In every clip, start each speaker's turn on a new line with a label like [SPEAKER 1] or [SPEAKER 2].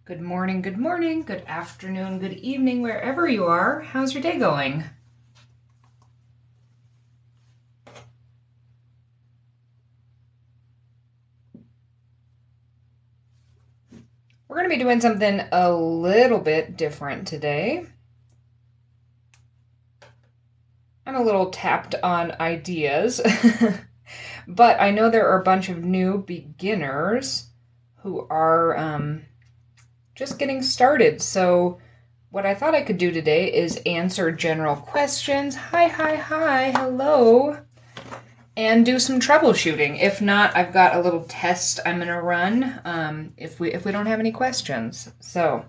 [SPEAKER 1] Good morning, good afternoon, good evening, wherever you are. How's your day going? We're going to be doing something a little bit different today. I'm a little tapped on ideas, but I know there are a bunch of new beginners who are just getting started. So what I thought I could do today is answer general questions. Hi, hello. And do some troubleshooting. If not, I've got a little test I'm gonna run if we don't have any questions. So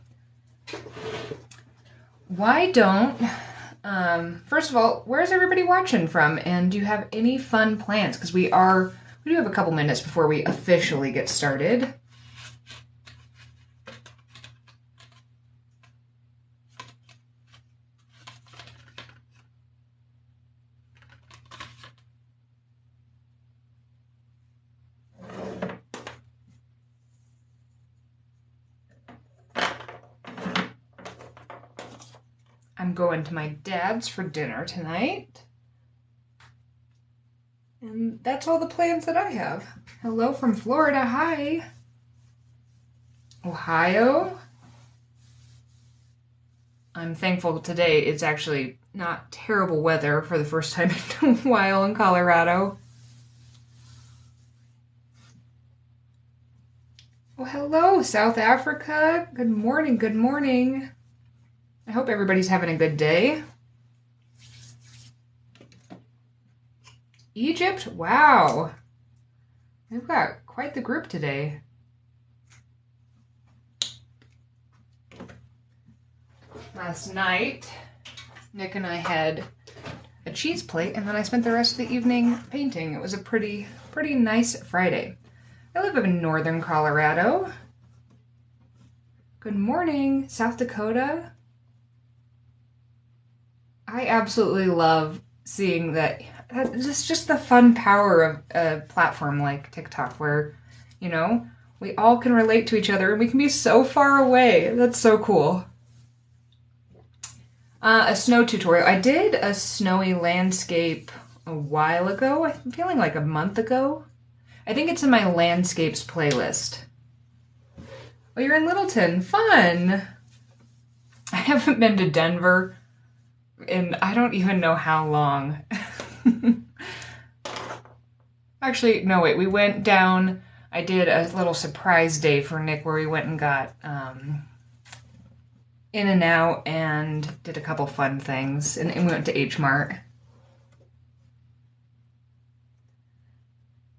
[SPEAKER 1] why don't first of all, where's everybody watching from? And do you have any fun plans? Because we do have a couple minutes before we officially get started. I'm going to my dad's for dinner tonight. And that's all the plans that I have. Hello from Florida. Hi. Ohio. I'm thankful today it's actually not terrible weather for the first time in a while in Colorado. Well, hello, South Africa. Good morning, good morning. I hope everybody's having a good day. Egypt? Wow. We've got quite the group today. Last night, Nick and I had a cheese plate, and then I spent the rest of the evening painting. It was a pretty nice Friday. I live in northern Colorado. Good morning, South Dakota. I absolutely love seeing that. It's just the fun power of a platform like TikTok where, we all can relate to each other and we can be so far away. That's so cool. A snow tutorial. I did a snowy landscape a while ago. I'm feeling like a month ago. I think it's in my landscapes playlist. Oh, you're in Littleton. Fun! I haven't been to Denver in I don't even know how long. Actually, no, wait. We went down. I did a little surprise day for Nick where we went and got In-N-Out and did a couple fun things. And we went to H Mart.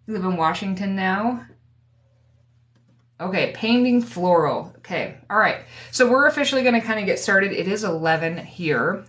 [SPEAKER 1] You live in Washington now? Okay, painting floral. Okay, all right. So we're officially going to kind of get started. It is 11 here.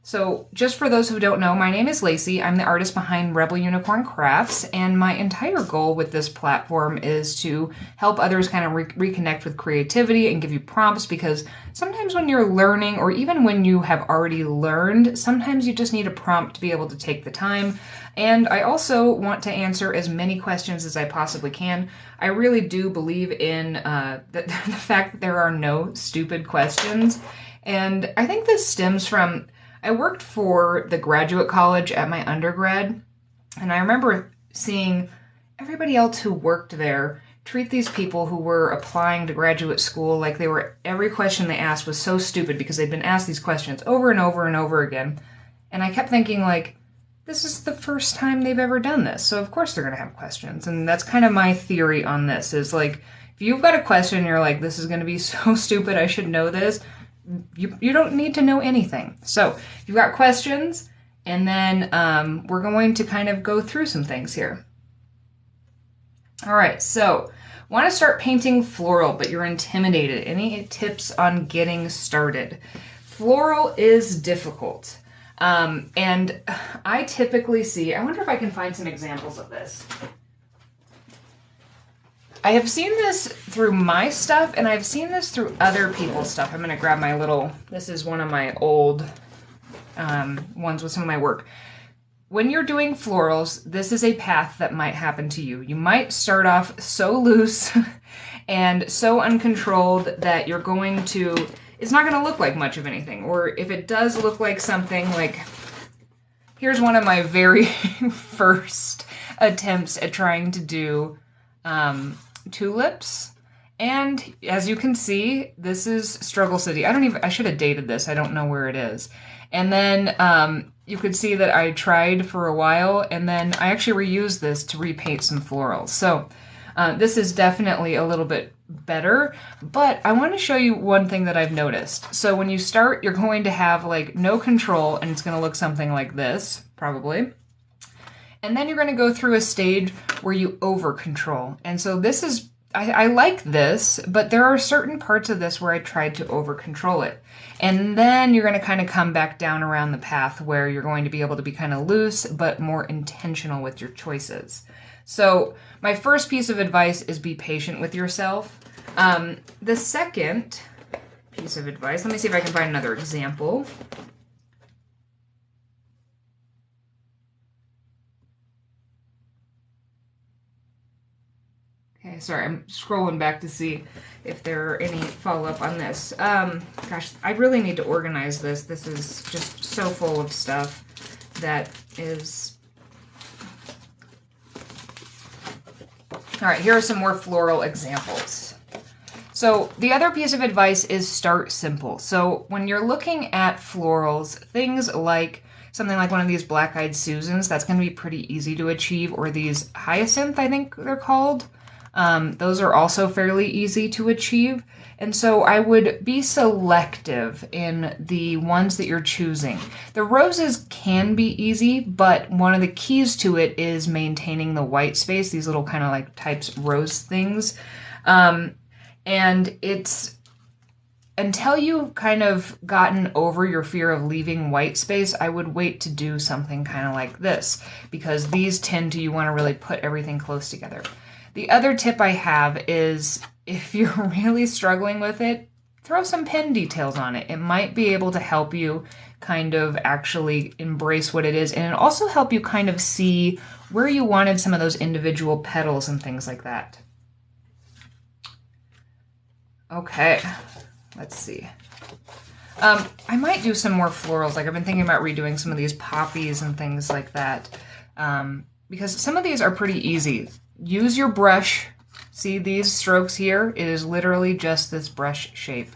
[SPEAKER 1] So just for those who don't know, my name is Lacey. I'm the artist behind Rebel Unicorn Crafts, and my entire goal with this platform is to help others kind of reconnect with creativity and give you prompts, because sometimes when you're learning, or even when you have already learned, sometimes you just need a prompt to be able to take the time. And I also want to answer as many questions as I possibly can. I really do believe in the fact that there are no stupid questions. And I think this stems from, I worked for the graduate college at my undergrad, and I remember seeing everybody else who worked there treat these people who were applying to graduate school like every question they asked was so stupid because they'd been asked these questions over and over and over again. And I kept thinking, like, this is the first time they've ever done this, so of course they're going to have questions. And that's kind of my theory on this, is like, if you've got a question and you're like, this is going to be so stupid, I should know this, you don't need to know anything. So you've got questions, and then we're going to kind of go through some things here. All right, so want to start painting floral, but you're intimidated. Any tips on getting started? Floral is difficult. And I typically see, I wonder if I can find some examples of this. I have seen this through my stuff, and I've seen this through other people's stuff. I'm going to grab my little, this is one of my old ones with some of my work. When you're doing florals, this is a path that might happen to you. You might start off so loose and so uncontrolled that you're going to, it's not going to look like much of anything. Or if it does look like something, like, here's one of my very first attempts at trying to do tulips. And as you can see, this is Struggle City. I should have dated this. I don't know where it is. And then you could see that I tried for a while, and then I actually reused this to repaint some florals. So this is definitely a little bit better, but I want to show you one thing that I've noticed. So when you start, you're going to have like no control, and it's going to look something like this, probably. And then you're going to go through a stage where you over control. And so this is, I like this, but there are certain parts of this where I tried to over control it. And then you're going to kind of come back down around the path where you're going to be able to be kind of loose, but more intentional with your choices. So my first piece of advice is be patient with yourself. The second piece of advice, let me see if I can find another example. Okay, sorry, I'm scrolling back to see if there are any follow-up on this. Gosh, I really need to organize this. This is just so full of stuff that is... All right, here are some more floral examples. So the other piece of advice is start simple. So when you're looking at florals, things like something like one of these Black-Eyed Susans, that's going to be pretty easy to achieve, or these hyacinth, I think they're called. Those are also fairly easy to achieve. And so I would be selective in the ones that you're choosing. The roses can be easy, but one of the keys to it is maintaining the white space, these little kind of like types rose things. And it's until you've kind of gotten over your fear of leaving white space, I would wait to do something kind of like this, because these tend to, you want to really put everything close together. The other tip I have is if you're really struggling with it, throw some pen details on it. It might be able to help you kind of actually embrace what it is, and it'll also help you kind of see where you wanted some of those individual petals and things like that. Okay, let's see. I might do some more florals. Like I've been thinking about redoing some of these poppies and things like that, because some of these are pretty easy. Use your brush. See these strokes here? It is literally just this brush shape.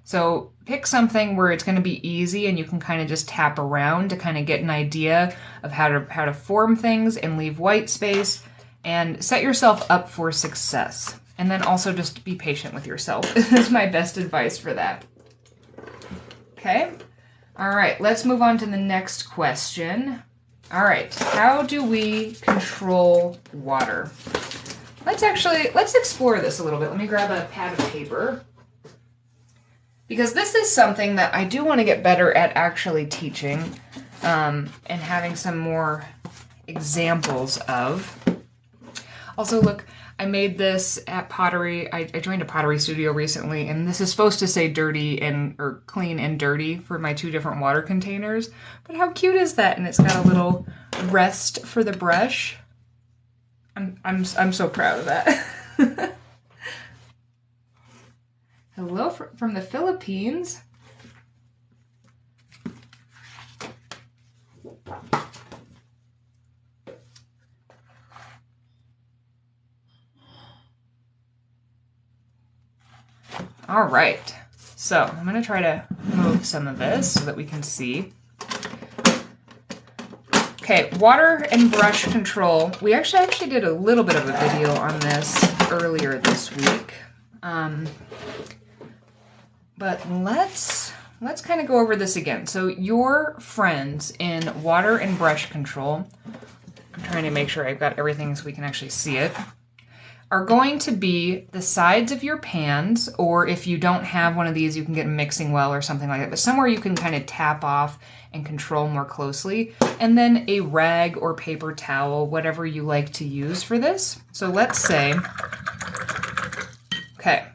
[SPEAKER 1] So pick something where it's going to be easy and you can kind of just tap around to kind of get an idea of how to form things and leave white space, and set yourself up for success. And then also just be patient with yourself. Is my best advice for that. Okay. All right, let's move on to the next question. All right, how do we control water? Let's explore this a little bit. Let me grab a pad of paper, because this is something that I do want to get better at actually teaching, and having some more examples of. Also, look, I made this at pottery. I joined a pottery studio recently, and this is supposed to say dirty or clean and dirty for my two different water containers. But how cute is that? And it's got a little rest for the brush. I'm so proud of that. Hello from the Philippines. All right, so I'm going to try to move some of this so that we can see. Okay, water and brush control. We actually did a little bit of a video on this earlier this week. But let's kind of go over this again. So your friends in water and brush control, I'm trying to make sure I've got everything so we can actually see it, are going to be the sides of your pans, or if you don't have one of these, you can get a mixing well or something like that, but somewhere you can kind of tap off and control more closely, and then a rag or paper towel, whatever you like to use for this. So let's say, okay,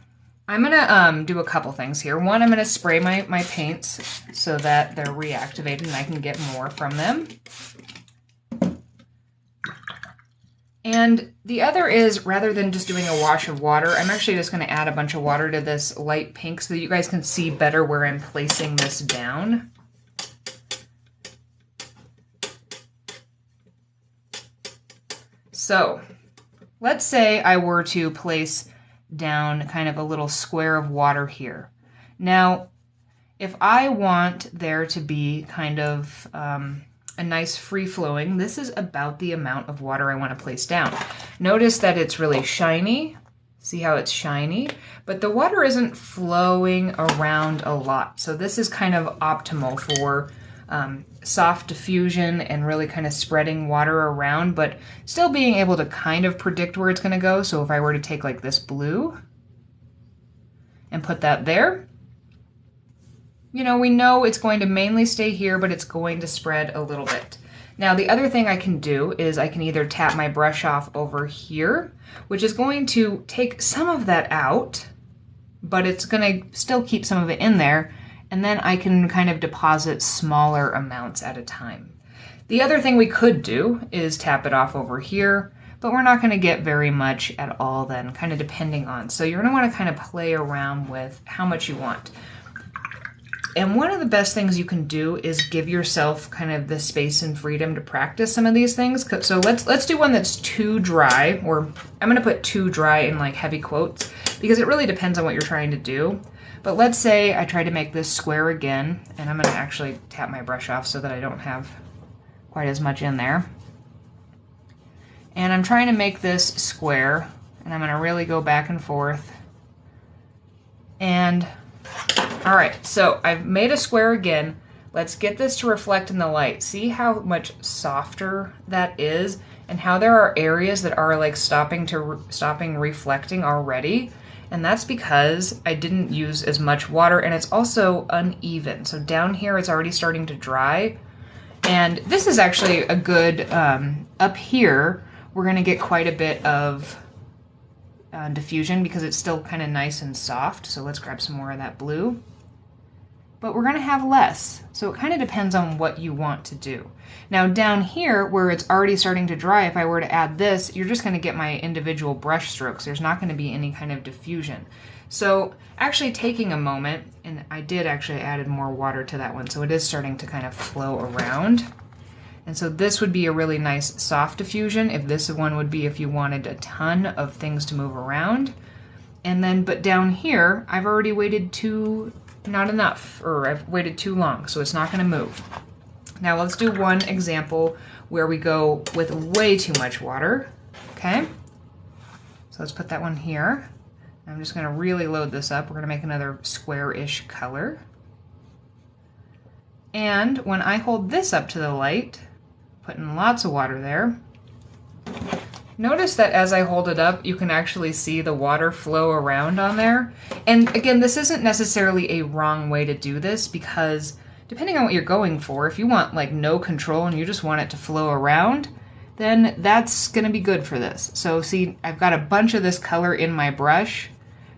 [SPEAKER 1] I'm gonna do a couple things here. One, I'm gonna spray my paints so that they're reactivated and I can get more from them. And the other is, rather than just doing a wash of water, I'm actually just going to add a bunch of water to this light pink so that you guys can see better where I'm placing this down. So let's say I were to place down kind of a little square of water here. Now, if I want there to be kind of a nice free-flowing, this is about the amount of water I want to place down. Notice that it's really shiny. See how it's shiny? But the water isn't flowing around a lot. So this is kind of optimal for soft diffusion and really kind of spreading water around, but still being able to kind of predict where it's going to go. So if I were to take like this blue and put that there, you know, we know it's going to mainly stay here, but it's going to spread a little bit. Now, the other thing I can do is I can either tap my brush off over here, which is going to take some of that out, but it's going to still keep some of it in there, and then I can kind of deposit smaller amounts at a time. The other thing we could do is tap it off over here, but we're not going to get very much at all then, kind of depending on. So you're going to want to kind of play around with how much you want. And one of the best things you can do is give yourself kind of the space and freedom to practice some of these things. So let's do one that's too dry, or I'm going to put too dry in like heavy quotes, because it really depends on what you're trying to do. But let's say I try to make this square again, and I'm going to actually tap my brush off so that I don't have quite as much in there. And I'm trying to make this square, and I'm going to really go back and forth. And all right, so I've made a square again. Let's get this to reflect in the light. See how much softer that is, and how there are areas that are like stopping reflecting already. And that's because I didn't use as much water, and it's also uneven. So down here it's already starting to dry. And this is actually a good, up here, we're gonna get quite a bit of diffusion because it's still kind of nice and soft. So let's grab some more of that blue. But we're going to have less. So it kind of depends on what you want to do. Now down here where it's already starting to dry, if I were to add this, you're just going to get my individual brush strokes. There's not going to be any kind of diffusion. So actually taking a moment, and I did actually added more water to that one, so it is starting to kind of flow around. And so this would be a really nice soft diffusion. If this one would be if you wanted a ton of things to move around. And then, but down here, I've already waited not enough, or I've waited too long, so it's not going to move. Now let's do one example where we go with way too much water. Okay, so let's put that one here. I'm just going to really load this up. We're going to make another square-ish color. And when I hold this up to the light, putting lots of water there, notice that as I hold it up, you can actually see the water flow around on there. And again, this isn't necessarily a wrong way to do this, because depending on what you're going for, if you want like no control and you just want it to flow around, then that's going to be good for this. So see, I've got a bunch of this color in my brush,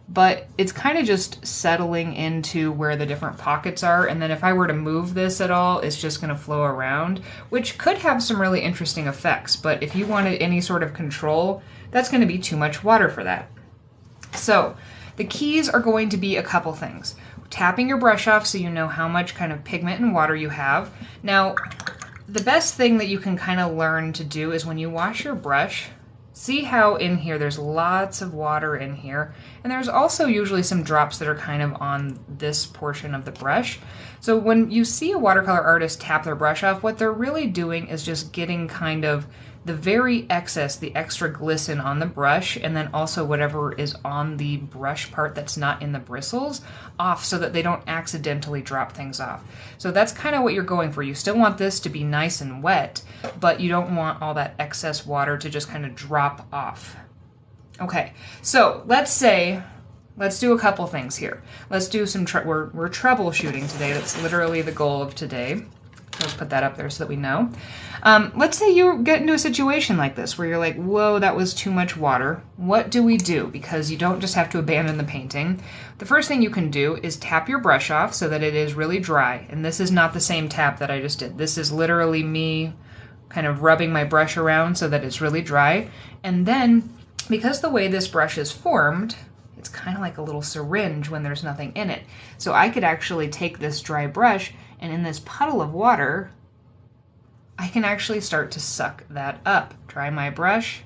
[SPEAKER 1] but it's kind of just settling into where the different pockets are. And then if I were to move this at all, it's just going to flow around, which could have some really interesting effects. But if you wanted any sort of control, that's going to be too much water for that. So the keys are going to be a couple things. Tapping your brush off so you know how much kind of pigment and water you have. Now, the best thing that you can kind of learn to do is when you wash your brush, see how in here there's lots of water in here, and there's also usually some drops that are kind of on this portion of the brush. So when you see a watercolor artist tap their brush off, what they're really doing is just getting kind of the very excess, the extra glisten on the brush, and then also whatever is on the brush part that's not in the bristles off, so that they don't accidentally drop things off. So that's kind of what you're going for. You still want this to be nice and wet, but you don't want all that excess water to just kind of drop off. Okay, so let's do a couple things here. Let's do some, we're troubleshooting today. That's literally the goal of today. Let's put that up there so that we know. Let's say you get into a situation like this where you're like, whoa, that was too much water. What do we do? Because you don't just have to abandon the painting. The first thing you can do is tap your brush off so that it is really dry. And this is not the same tap that I just did. This is literally me kind of rubbing my brush around so that it's really dry. And then, because the way this brush is formed, it's kind of like a little syringe when there's nothing in it. So I could actually take this dry brush, and in this puddle of water, I can actually start to suck that up. Dry my brush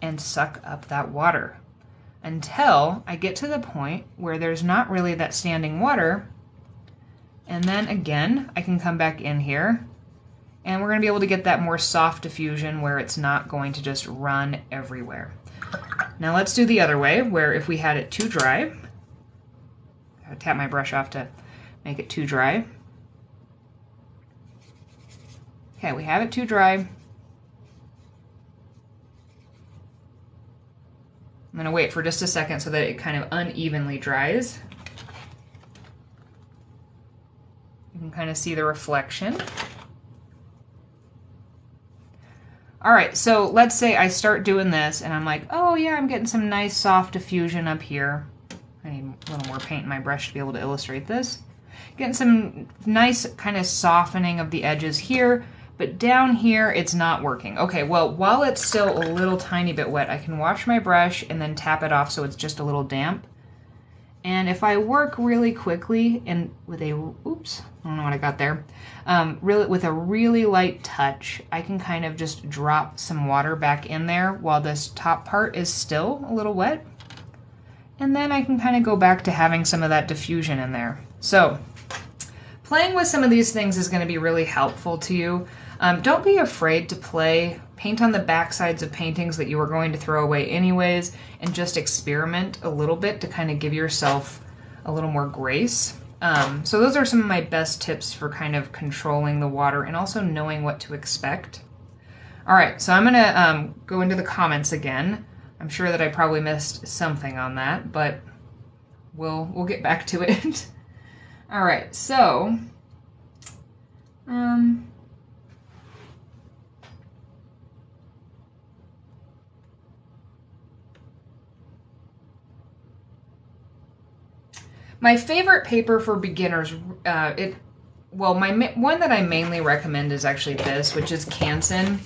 [SPEAKER 1] and suck up that water until I get to the point where there's not really that standing water. And then again, I can come back in here, and we're going to be able to get that more soft diffusion where it's not going to just run everywhere. Now let's do the other way, where if we had it too dry, I tap my brush off to make it too dry. Okay, we have it too dry. I'm going to wait for just a second so that it kind of unevenly dries. You can kind of see the reflection. All right, so let's say I start doing this and I'm like, oh yeah, I'm getting some nice soft diffusion up here. I need a little more paint in my brush to be able to illustrate this. Getting some nice kind of softening of the edges here, but down here it's not working. Okay, well, while it's still a little tiny bit wet, I can wash my brush and then tap it off so it's just a little damp. And if I work really quickly and with a, oops, I don't know what I got there, with a really light touch, I can kind of just drop some water back in there while this top part is still a little wet. And then I can kind of go back to having some of that diffusion in there. So playing with some of these things is going to be really helpful to you. Don't be afraid to play. Paint on the back sides of paintings that you were going to throw away anyways, and just experiment a little bit to kind of give yourself a little more grace. So those are some of my best tips for kind of controlling the water and also knowing what to expect. All right, so I'm gonna go into the comments again. I'm sure that I probably missed something on that, but we'll get back to it. All right, so my favorite paper for beginners, my one that I mainly recommend is actually this, which is Canson.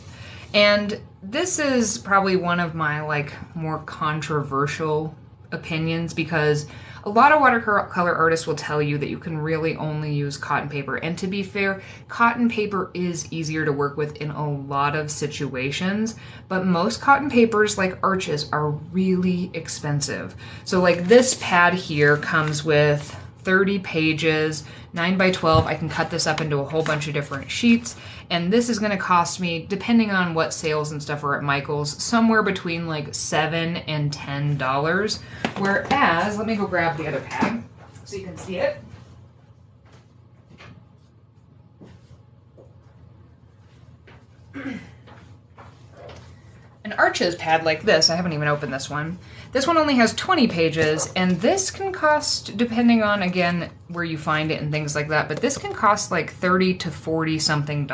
[SPEAKER 1] And this is probably one of my more controversial opinions, because a lot of watercolor artists will tell you that you can really only use cotton paper. And to be fair, cotton paper is easier to work with in a lot of situations, but most cotton papers like Arches are really expensive. So like this pad here comes with 30 pages, 9 by 12. I can cut this up into a whole bunch of different sheets, and this is going to cost me, depending on what sales and stuff are at Michael's, somewhere between like $7 and $10. Whereas, let me go grab the other pad so you can see it. An Arches pad like this, I haven't even opened this one. This one only has 20 pages, and this can cost, depending on, again, where you find it and things like that, but this can cost like $30 to $40 something.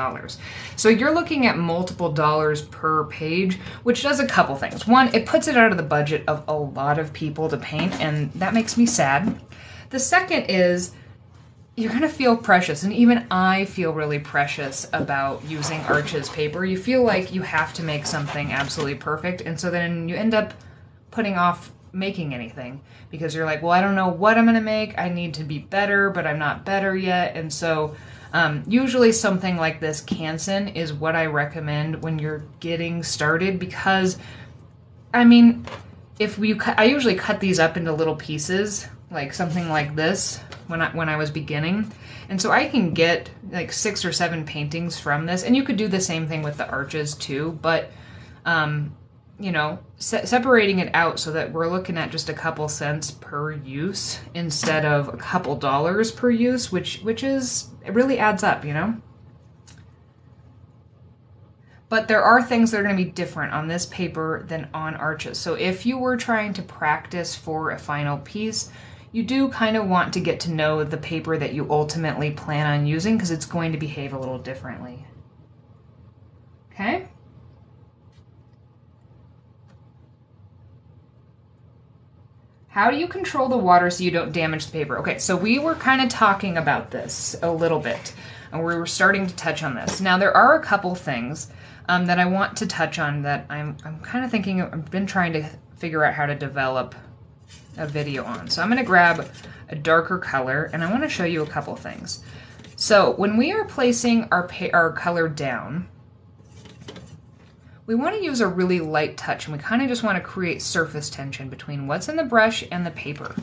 [SPEAKER 1] So you're looking at multiple dollars per page, which does a couple things. One, it puts it out of the budget of a lot of people to paint, and that makes me sad. The second is, you're gonna feel precious, and even I feel really precious about using Arches paper. You feel like you have to make something absolutely perfect, and so then you end up putting off making anything because you're like, well, I don't know what I'm gonna make. I need to be better, but I'm not better yet. And so usually something like this Canson is what I recommend when you're getting started, because I mean, I usually cut these up into little pieces, like something like this when I was beginning. And so I can get like 6 or 7 paintings from this, and you could do the same thing with the Arches too, but you know, separating it out so that we're looking at just a couple cents per use instead of a couple dollars per use, which is, it really adds up, you know? But there are things that are going to be different on this paper than on Arches. So if you were trying to practice for a final piece, you do kind of want to get to know the paper that you ultimately plan on using, because it's going to behave a little differently. Okay? How do you control the water so you don't damage the paper? Okay, so we were kind of talking about this a little bit. and we were starting to touch on this. Now there are a couple things that I want to touch on that I'm kind of thinking, I've been trying to figure out how to develop a video on. So I'm going to grab a darker color, and I want to show you a couple things. So when we are placing our color down, we want to use a really light touch, and we kind of just want to create surface tension between what's in the brush and the paper.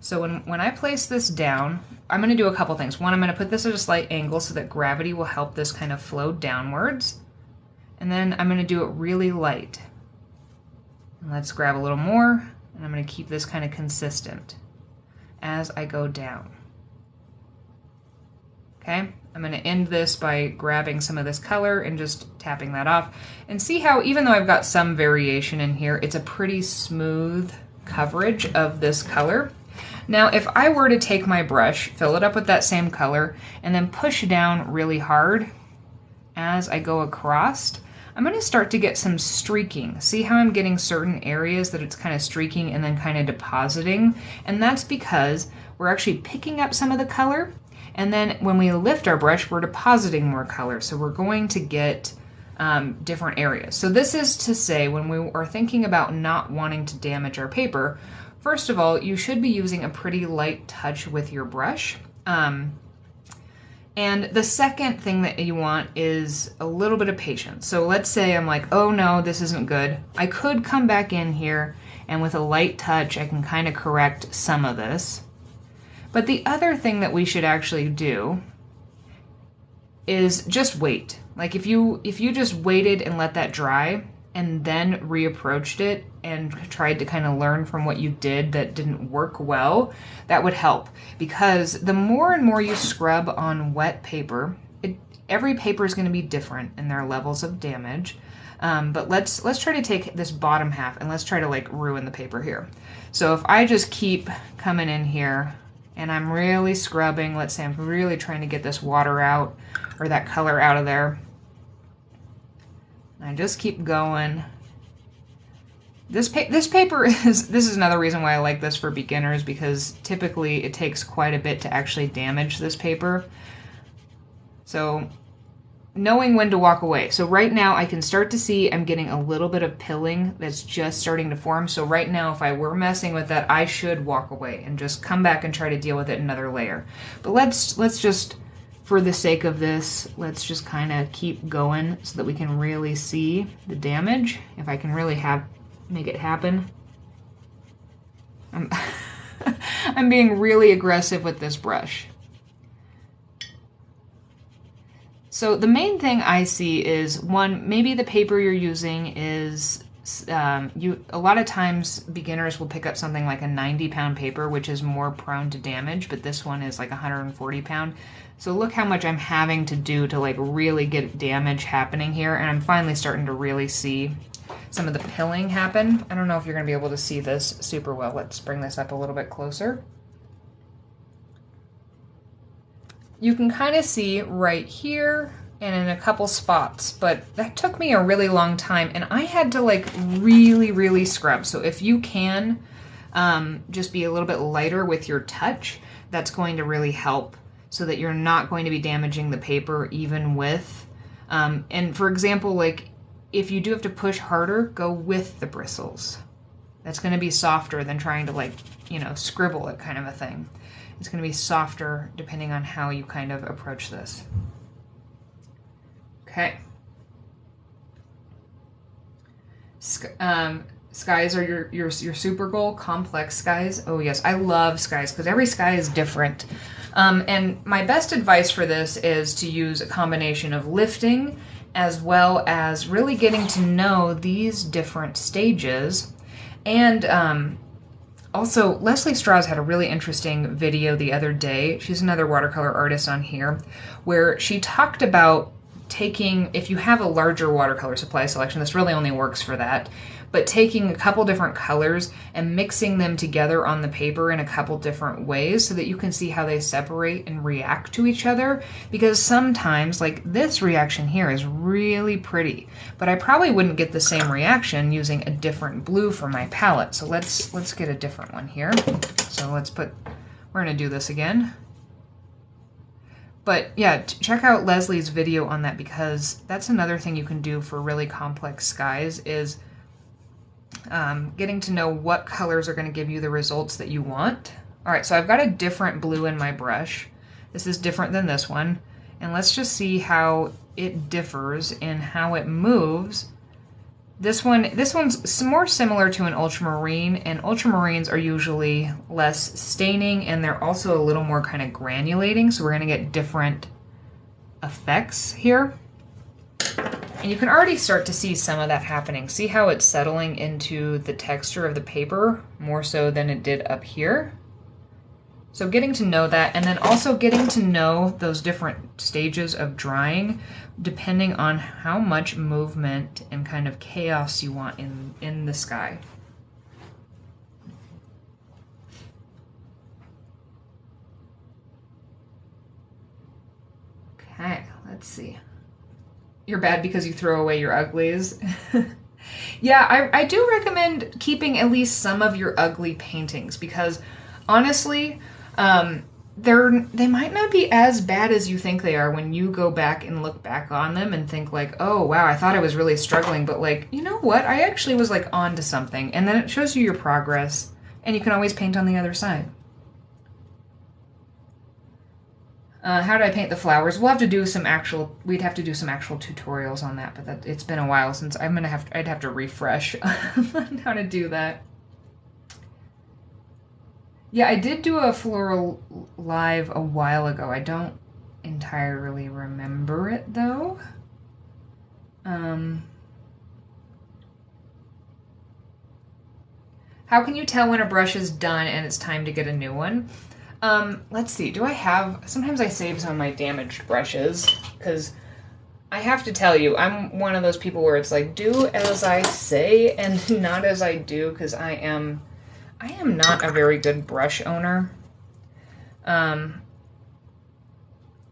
[SPEAKER 1] So when I place this down, I'm going to do a couple things. One, I'm going to put this at a slight angle so that gravity will help this kind of flow downwards. And then I'm going to do it really light. And let's grab a little more, and I'm going to keep this kind of consistent as I go down. Okay, I'm going to end this by grabbing some of this color and just tapping that off. And see how, even though I've got some variation in here, it's a pretty smooth coverage of this color. Now, if I were to take my brush, fill it up with that same color, and then push down really hard as I go across, I'm going to start to get some streaking. See how I'm getting certain areas that it's kind of streaking and then kind of depositing? And that's because we're actually picking up some of the color, and then when we lift our brush, we're depositing more color. So we're going to get different areas. So this is to say, when we are thinking about not wanting to damage our paper, first of all, you should be using a pretty light touch with your brush. And the second thing that you want is a little bit of patience. So let's say I'm like, oh no, this isn't good. I could come back in here, and with a light touch, I can kind of correct some of this. But the other thing that we should actually do is just wait. Like if you just waited and let that dry and then reapproached it and tried to kind of learn from what you did that didn't work well, that would help. Because the more and more you scrub on wet paper, every paper is going to be different in their levels of damage. But let's try to take this bottom half and let's try to like ruin the paper here. So if I just keep coming in here and I'm really scrubbing, let's say I'm really trying to get this water out or that color out of there, I just keep going. This paper this is another reason why I like this for beginners, because typically it takes quite a bit to actually damage this paper. So knowing when to walk away. So right now I can start to see I'm getting a little bit of pilling that's just starting to form. So right now, if I were messing with that, I should walk away and just come back and try to deal with it another layer. But let's just, for the sake of this, let's just kind of keep going so that we can really see the damage. If I can really make it happen. I'm being really aggressive with this brush. So the main thing I see is, one, maybe the paper you're using is, a lot of times beginners will pick up something like a 90-pound paper, which is more prone to damage, but this one is like 140-pound. So look how much I'm having to do to like really get damage happening here, and I'm finally starting to really see some of the pilling happen. I don't know if you're going to be able to see this super well. Let's bring this up a little bit closer. You can kind of see right here and in a couple spots, but that took me a really long time, and I had to like really scrub. So if you can just be a little bit lighter with your touch, that's going to really help so that you're not going to be damaging the paper even with, and for example, like if you do have to push harder, go with the bristles. That's going to be softer than trying to like, scribble it kind of a thing. It's going to be softer depending on how you kind of approach this. Okay. Skies are your super goal, complex skies. Oh yes, I love skies because every sky is different. And my best advice for this is to use a combination of lifting as well as really getting to know these different stages. And also, Leslie Strauss had a really interesting video the other day. She's another watercolor artist on here, where she talked about taking, if you have a larger watercolor supply selection, this really only works for that, but taking a couple different colors and mixing them together on the paper in a couple different ways so that you can see how they separate and react to each other. Because sometimes, like this reaction here is really pretty, but I probably wouldn't get the same reaction using a different blue for my palette. So let's get a different one here. So we're gonna do this again. But yeah, check out Leslie's video on that, because that's another thing you can do for really complex skies is getting to know what colors are going to give you the results that you want. All right, so I've got a different blue in my brush. This is different than this one. And let's just see how it differs in how it moves. This one's more similar to an ultramarine, and ultramarines are usually less staining, and they're also a little more kind of granulating, so we're going to get different effects here. And you can already start to see some of that happening. See how it's settling into the texture of the paper more so than it did up here? So getting to know that, and then also getting to know those different stages of drying depending on how much movement and kind of chaos you want in the sky. Okay, let's see. You're bad because you throw away your uglies. Yeah, I do recommend keeping at least some of your ugly paintings, because honestly, they might not be as bad as you think they are when you go back and look back on them and think like, oh wow, I thought I was really struggling, but like, you know what, I actually was like onto something. And then it shows you your progress, and you can always paint on the other side. How do I paint the flowers? We'd have to do some actual tutorials on that, but it's been a while since I'd have to refresh on how to do that. Yeah, I did do a floral live a while ago. I don't entirely remember it though. How can you tell when a brush is done and it's time to get a new one? Let's see, sometimes I save some of my damaged brushes, because I have to tell you, I'm one of those people where it's like, do as I say and not as I do, because I am not a very good brush owner.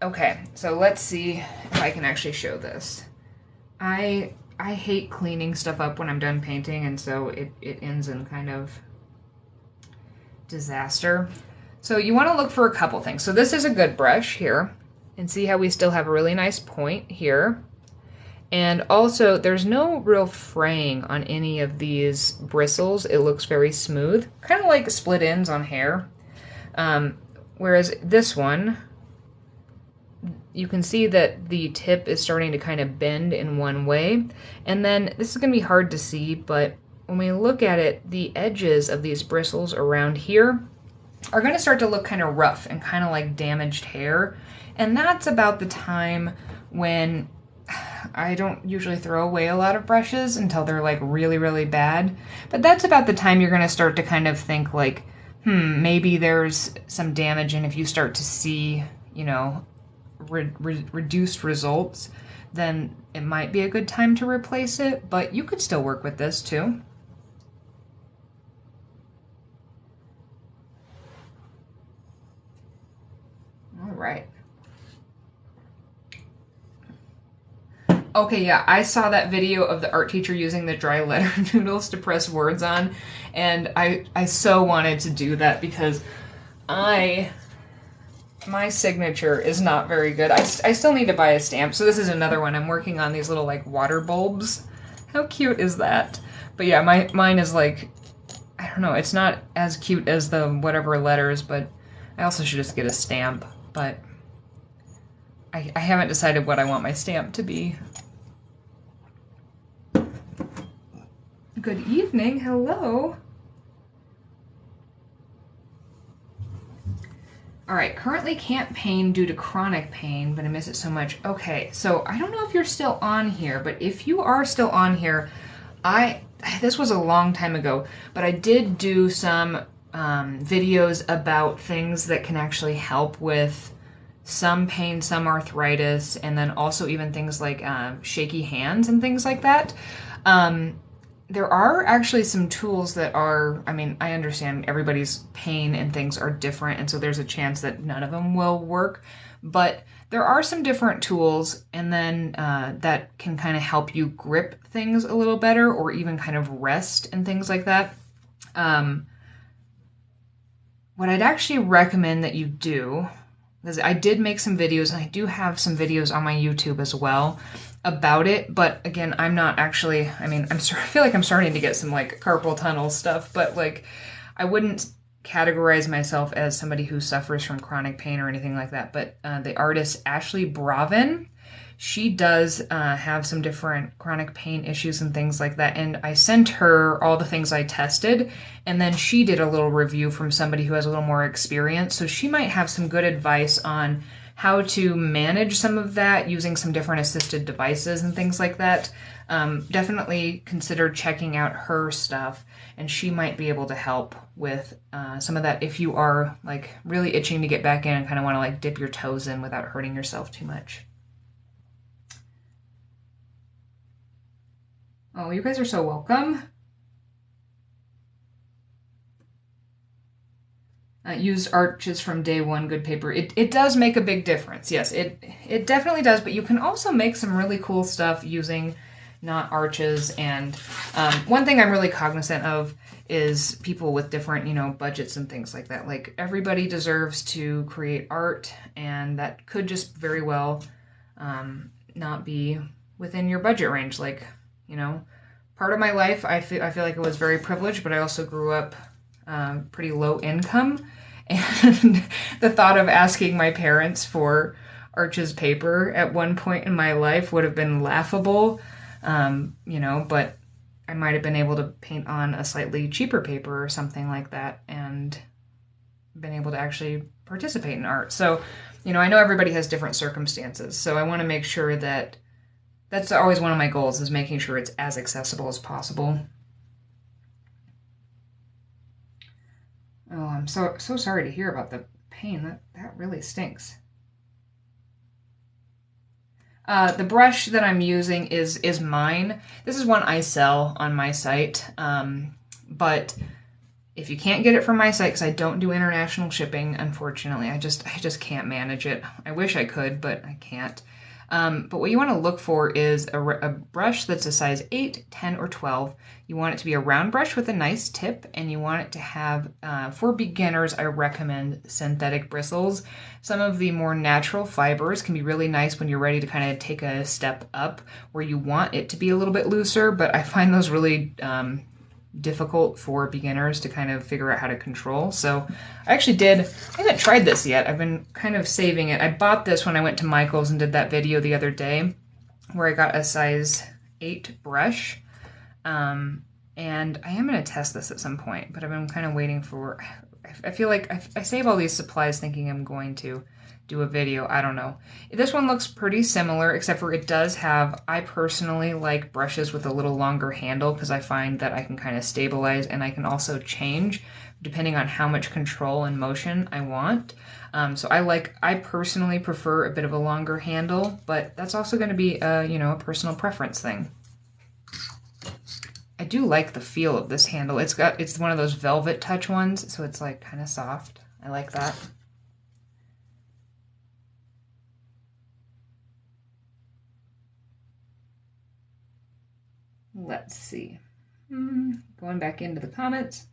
[SPEAKER 1] Okay, so let's see if I can actually show this. I hate cleaning stuff up when I'm done painting, and so it ends in kind of disaster. So you want to look for a couple things. So this is a good brush here, and see how we still have a really nice point here. And also, there's no real fraying on any of these bristles. It looks very smooth, kind of like split ends on hair. Whereas this one, you can see that the tip is starting to kind of bend in one way. And then, this is going to be hard to see, but when we look at it, the edges of these bristles around here are going to start to look kind of rough and kind of like damaged hair. And that's about the time when I don't usually throw away a lot of brushes until they're like really, really bad. But that's about the time you're going to start to kind of think like, maybe there's some damage. And if you start to see, you know, reduced results, then it might be a good time to replace it. But you could still work with this too. All right. Okay, yeah, I saw that video of the art teacher using the dry letter noodles to press words on, and I so wanted to do that, because my signature is not very good. I still need to buy a stamp, so this is another one. I'm working on these little like water bulbs. How cute is that? But yeah, mine is like, I don't know, it's not as cute as the whatever letters, but I also should just get a stamp, but I haven't decided what I want my stamp to be. Good evening, hello. All right, currently can't paint due to chronic pain, but I miss it so much. Okay, so I don't know if you're still on here, but if you are still on here, this was a long time ago, but I did do some videos about things that can actually help with some pain, some arthritis, and then also even things like shaky hands and things like that. There are actually some tools that are, I mean, I understand everybody's pain and things are different, and so there's a chance that none of them will work, but there are some different tools, and then that can kind of help you grip things a little better, or even kind of rest and things like that. What I'd actually recommend that you do, because I did make some videos, and I do have some videos on my YouTube as well about it. But again, I'm not actually, I mean, I feel like I'm starting to get some like carpal tunnel stuff, but like I wouldn't categorize myself as somebody who suffers from chronic pain or anything like that. But the artist Ashley Bravin, she does have some different chronic pain issues and things like that. And I sent her all the things I tested, and then she did a little review from somebody who has a little more experience. So she might have some good advice on how to manage some of that using some different assisted devices and things like that. Definitely consider checking out her stuff, and she might be able to help with some of that if you are like really itching to get back in and kind of want to like dip your toes in without hurting yourself too much. Oh, you guys are so welcome. Used arches from day one, good paper. It does make a big difference. Yes, it definitely does, but you can also make some really cool stuff using not arches. And one thing I'm really cognizant of is people with different, you know, budgets and things like that. Like, everybody deserves to create art, and that could just very well not be within your budget range. Like, you know, part of my life, I feel like it was very privileged, but I also grew up pretty low income. And the thought of asking my parents for Arches paper at one point in my life would have been laughable, you know, but I might have been able to paint on a slightly cheaper paper or something like that and been able to actually participate in art. So, you know, I know everybody has different circumstances, so I want to make sure that that's always one of my goals, is making sure it's as accessible as possible. Oh, I'm so sorry to hear about the pain. That really stinks. The brush that I'm using is mine. This is one I sell on my site, but if you can't get it from my site, because I don't do international shipping, unfortunately, I just can't manage it. I wish I could, but I can't. But what you want to look for is a brush that's a size 8, 10, or 12. You want it to be a round brush with a nice tip, and you want it to have, for beginners, I recommend synthetic bristles. Some of the more natural fibers can be really nice when you're ready to kind of take a step up, where you want it to be a little bit looser, but I find those really difficult for beginners to kind of figure out how to control. So I haven't tried this yet. I've been kind of saving it. I bought this when I went to Michael's and did that video the other day where I got a size 8 brush. And I am going to test this at some point, but I've been kind of waiting for, I feel like I save all these supplies thinking I'm going to do a video. I don't know. This one looks pretty similar, except for it does have, I personally like brushes with a little longer handle because I find that I can kind of stabilize, and I can also change depending on how much control and motion I want. So I personally prefer a bit of a longer handle, but that's also going to be a personal preference thing. I do like the feel of this handle. It's one of those velvet touch ones, so it's like kind of soft. I like that. Let's see. Going back into the comments.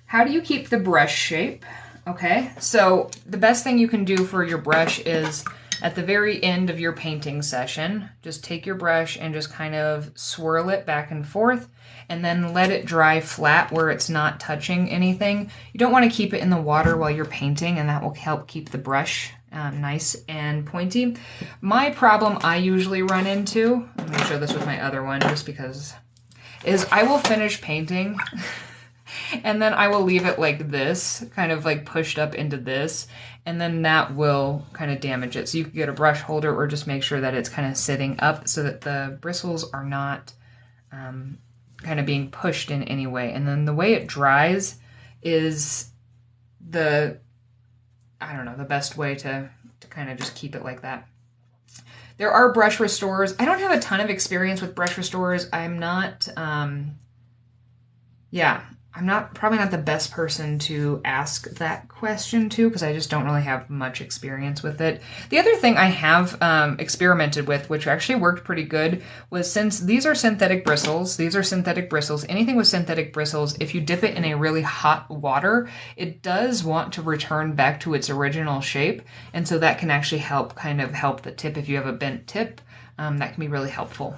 [SPEAKER 1] How do you keep the brush shape? Okay, so the best thing you can do for your brush is at the very end of your painting session, just take your brush and just kind of swirl it back and forth, and then let it dry flat where it's not touching anything. You don't want to keep it in the water while you're painting, and that will help keep the brush nice and pointy. My problem I usually run into, let me show this with my other one just because, is I will finish painting and then I will leave it like this, kind of like pushed up into this, and then that will kind of damage it. So you can get a brush holder or just make sure that it's kind of sitting up so that the bristles are not kind of being pushed in any way. And then the way it dries is the best way to kind of just keep it like that. There are brush restorers. I don't have a ton of experience with brush restorers. I'm not, I'm probably not the best person to ask that question to, because I just don't really have much experience with it. The other thing I have experimented with, which actually worked pretty good, was since these are synthetic bristles, anything with synthetic bristles, if you dip it in a really hot water, it does want to return back to its original shape. And so that can actually help the tip. If you have a bent tip, that can be really helpful.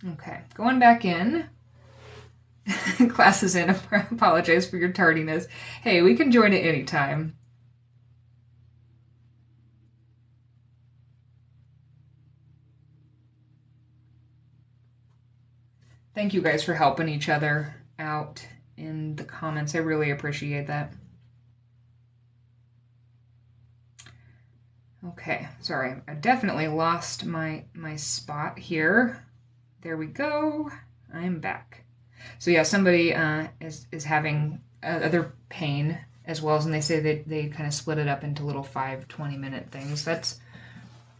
[SPEAKER 1] Okay, going back in. Class is in. I apologize for your tardiness. Hey, we can join at any time. Thank you guys for helping each other out in the comments. I really appreciate that. Okay, sorry. I definitely lost my spot here. There we go. I'm back. So yeah, somebody is having other pain as well, and they say they kind of split it up into little 5-20 minute things. That's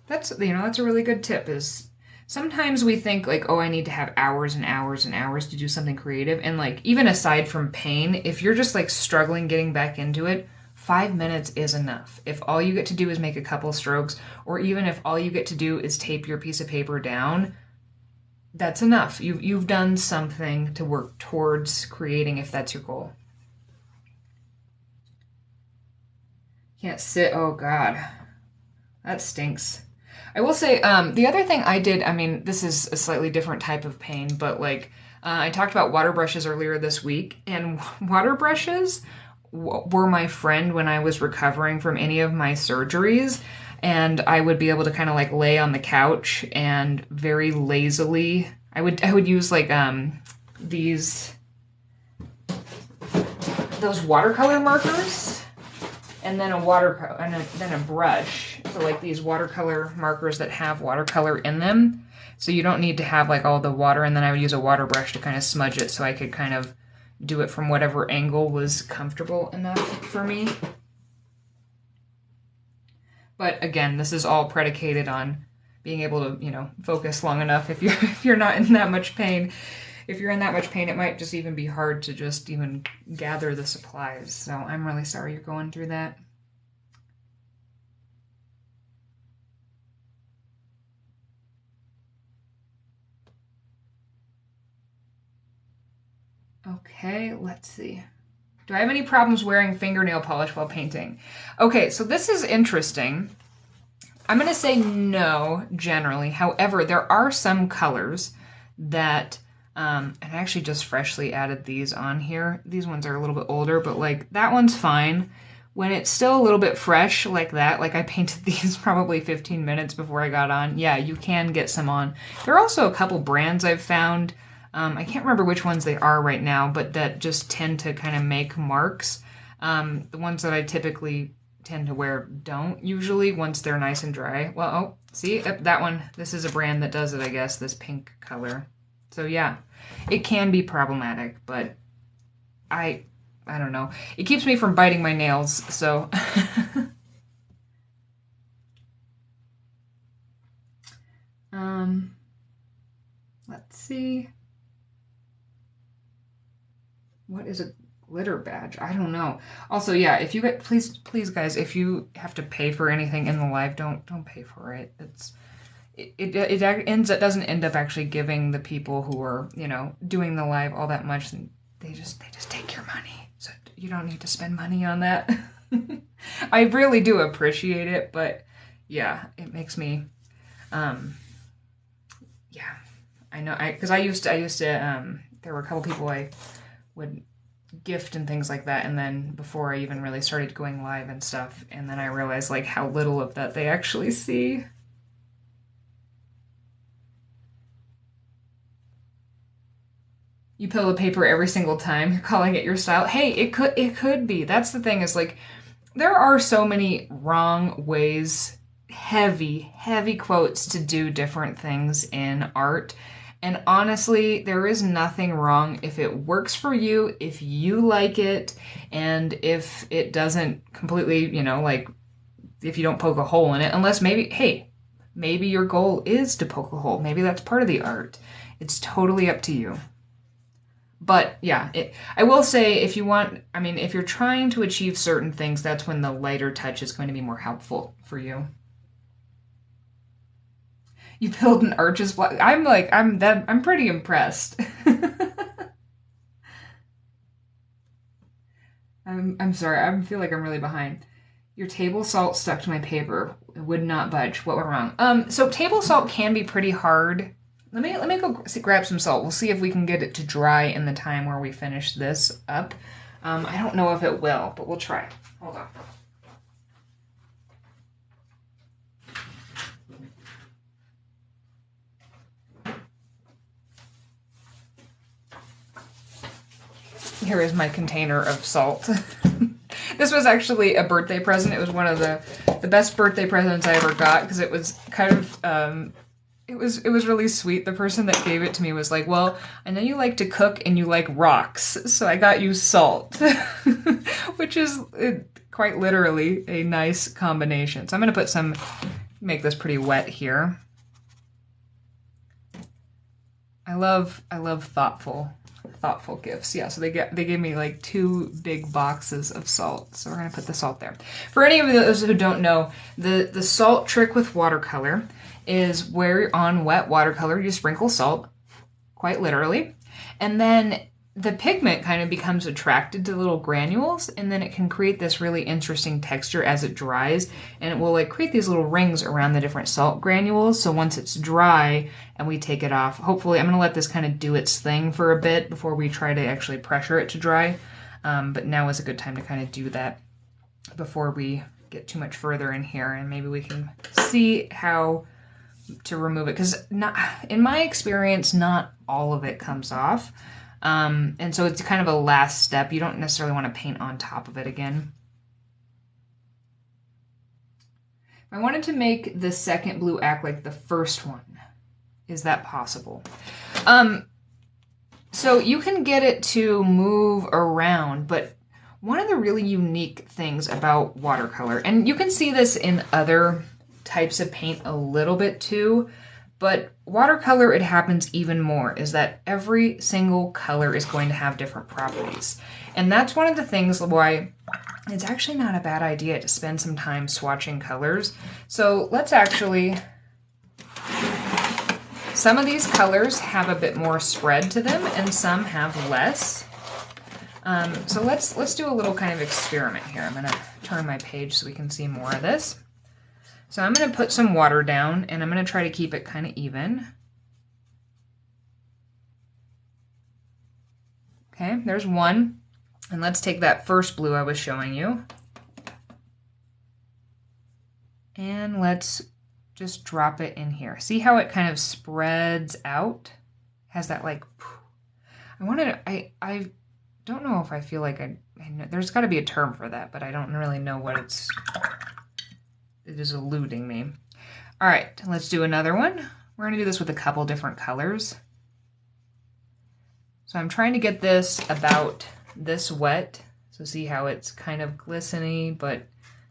[SPEAKER 1] that's a really good tip. Is sometimes we think like, oh, I need to have hours and hours and hours to do something creative, and like even aside from pain, if you're just like struggling getting back into it, 5 minutes is enough. If all you get to do is make a couple strokes, or even if all you get to do is tape your piece of paper down, that's enough. You've done something to work towards creating if that's your goal. Can't sit. Oh God, that stinks. I will say the other thing I did, I mean, this is a slightly different type of pain, but like I talked about water brushes earlier this week, and water brushes were my friend when I was recovering from any of my surgeries. And I would be able to kind of like lay on the couch and very lazily, I would use like those watercolor markers, and then a brush. So like these watercolor markers that have watercolor in them. So you don't need to have like all the water, and then I would use a water brush to kind of smudge it so I could kind of do it from whatever angle was comfortable enough for me. But again, this is all predicated on being able to, focus long enough. If you're not in that much pain, if you're in that much pain, it might just even be hard to just even gather the supplies. So I'm really sorry you're going through that. Okay, let's see. Do I have any problems wearing fingernail polish while painting? Okay, so this is interesting. I'm going to say no, generally. However, there are some colors that, and I actually just freshly added these on here. These ones are a little bit older, but like that one's fine. When it's still a little bit fresh like that, like I painted these probably 15 minutes before I got on, yeah, you can get some on. There are also a couple brands I've found. I can't remember which ones they are right now, but that just tend to kind of make marks. The ones that I typically tend to wear don't usually once they're nice and dry. Well, oh, see, that one, this is a brand that does it, I guess, this pink color. So yeah, it can be problematic, but I don't know. It keeps me from biting my nails, so. Let's see. What is a glitter badge? I don't know. Also, yeah, if you get, please guys, if you have to pay for anything in the live, don't pay for it. It doesn't end up actually giving the people who are, doing the live all that much, and they just take your money. So you don't need to spend money on that. I really do appreciate it, but yeah, it makes me yeah. I know, because I used to there were a couple people I would gift and things like that, and then before I even really started going live and stuff, and then I realized like how little of that they actually see. You peel the paper every single time, you're calling it your style. Hey, it could be. That's the thing, is like there are so many wrong ways, heavy quotes, to do different things in art. And honestly, there is nothing wrong if it works for you, if you like it, and if it doesn't completely, like if you don't poke a hole in it, unless maybe, hey, Maybe your goal is to poke a hole. Maybe that's part of the art. It's totally up to you. But yeah, I will say if you want, I mean, if you're trying to achieve certain things, that's when the lighter touch is going to be more helpful for you. You build an arches block. I'm pretty impressed. I'm sorry. I feel like I'm really behind. Your table salt stuck to my paper. It would not budge. What went wrong? So table salt can be pretty hard. Let me go grab some salt. We'll see if we can get it to dry in the time where we finish this up. I don't know if it will, but we'll try. Hold on. Here is my container of salt. This was actually a birthday present. It was one of the best birthday presents I ever got because it was kind of it was really sweet. The person that gave it to me was like, "Well, I know you like to cook and you like rocks, so I got you salt," which is quite literally a nice combination. So I'm going to make this pretty wet here. I love thoughtful gifts. Yeah, so they gave me like 2 big boxes of salt. So we're gonna put the salt there. For any of those who don't know, the salt trick with watercolor is where on wet watercolor you sprinkle salt, quite literally, and then the pigment kind of becomes attracted to little granules, and then it can create this really interesting texture as it dries, and it will like create these little rings around the different salt granules. So once it's dry and we take it off, hopefully I'm going to let this kind of do its thing for a bit before we try to actually pressure it to dry. But now is a good time to kind of do that before we get too much further in here, and maybe we can see how to remove it, because in my experience, not all of it comes off. And so it's kind of a last step. You don't necessarily want to paint on top of it again. I wanted to make the second blue act like the first one. Is that possible? So you can get it to move around, but one of the really unique things about watercolor, and you can see this in other types of paint a little bit too, but watercolor, it happens even more, is that every single color is going to have different properties. And that's one of the things why it's actually not a bad idea to spend some time swatching colors. So let's actually, some of these colors have a bit more spread to them and some have less. So let's do a little kind of experiment here. I'm gonna turn my page so we can see more of this. So I'm going to put some water down, and I'm going to try to keep it kind of even. Okay, there's one. And let's take that first blue I was showing you. And let's just drop it in here. See how it kind of spreads out? Has that like, I don't know if I feel like I know, there's got to be a term for that, but I don't really know what it is eluding me. All right, let's do another one. We're gonna do this with a couple different colors. So I'm trying to get this about this wet. So see how it's kind of glistening, but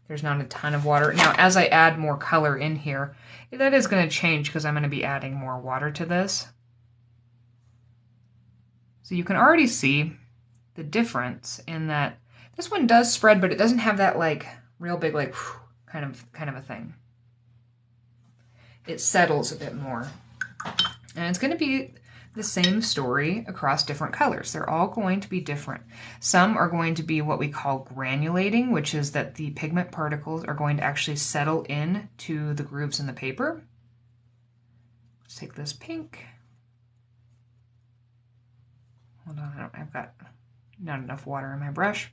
[SPEAKER 1] there's not a ton of water. Now, as I add more color in here, that is gonna change because I'm gonna be adding more water to this. So you can already see the difference in that this one does spread, but it doesn't have that like real big like kind of a thing. It settles a bit more. And it's going to be the same story across different colors. They're all going to be different. Some are going to be what we call granulating, which is that the pigment particles are going to actually settle in to the grooves in the paper. Let's take this pink. Hold on, I've got not enough water in my brush.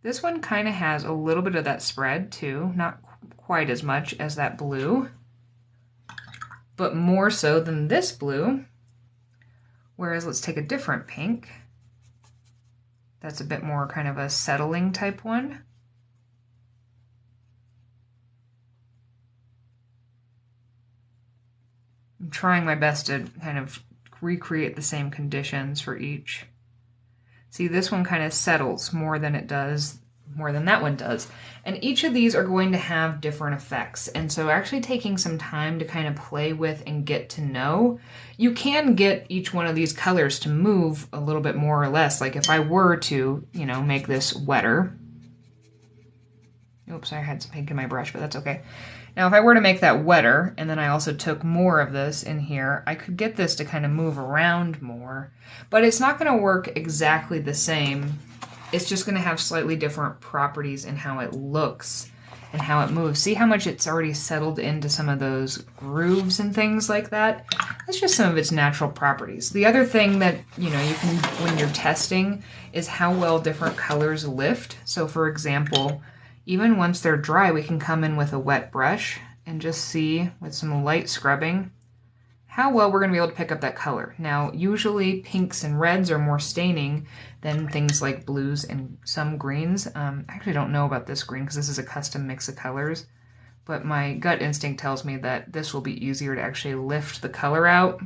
[SPEAKER 1] This one kind of has a little bit of that spread too, not quite as much as that blue, but more so than this blue. Whereas let's take a different pink. That's a bit more kind of a settling type one. I'm trying my best to kind of recreate the same conditions for each. See, this one kind of settles more than it does more than that one does. And each of these are going to have different effects. And so actually taking some time to kind of play with and get to know, you can get each one of these colors to move a little bit more or less. Like if I were to, you know, make this wetter. Oops, I had some pink in my brush, but that's okay. Now, if I were to make that wetter, and then I also took more of this in here, I could get this to kind of move around more, but it's not going to work exactly the same. It's just going to have slightly different properties in how it looks and how it moves. See how much it's already settled into some of those grooves and things like that? That's just some of its natural properties. The other thing that, you know, you can, when you're testing, is how well different colors lift. So for example, even once they're dry, we can come in with a wet brush and just see with some light scrubbing how well we're going to be able to pick up that color. Now, usually pinks and reds are more staining than things like blues and some greens. I actually don't know about this green because this is a custom mix of colors, but my gut instinct tells me that this will be easier to actually lift the color out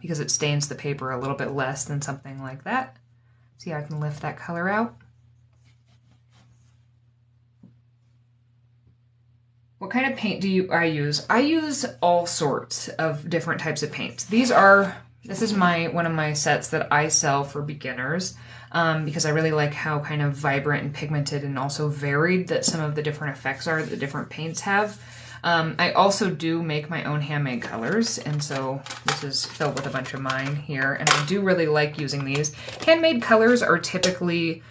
[SPEAKER 1] because it stains the paper a little bit less than something like that. See how I can lift that color out? What kind of paint do I use? I use all sorts of different types of paints. This is one of my sets that I sell for beginners because I really like how kind of vibrant and pigmented and also varied that some of the different effects are that the different paints have. I also do make my own handmade colors, and so this is filled with a bunch of mine here, and I do really like using these. Handmade colors are typically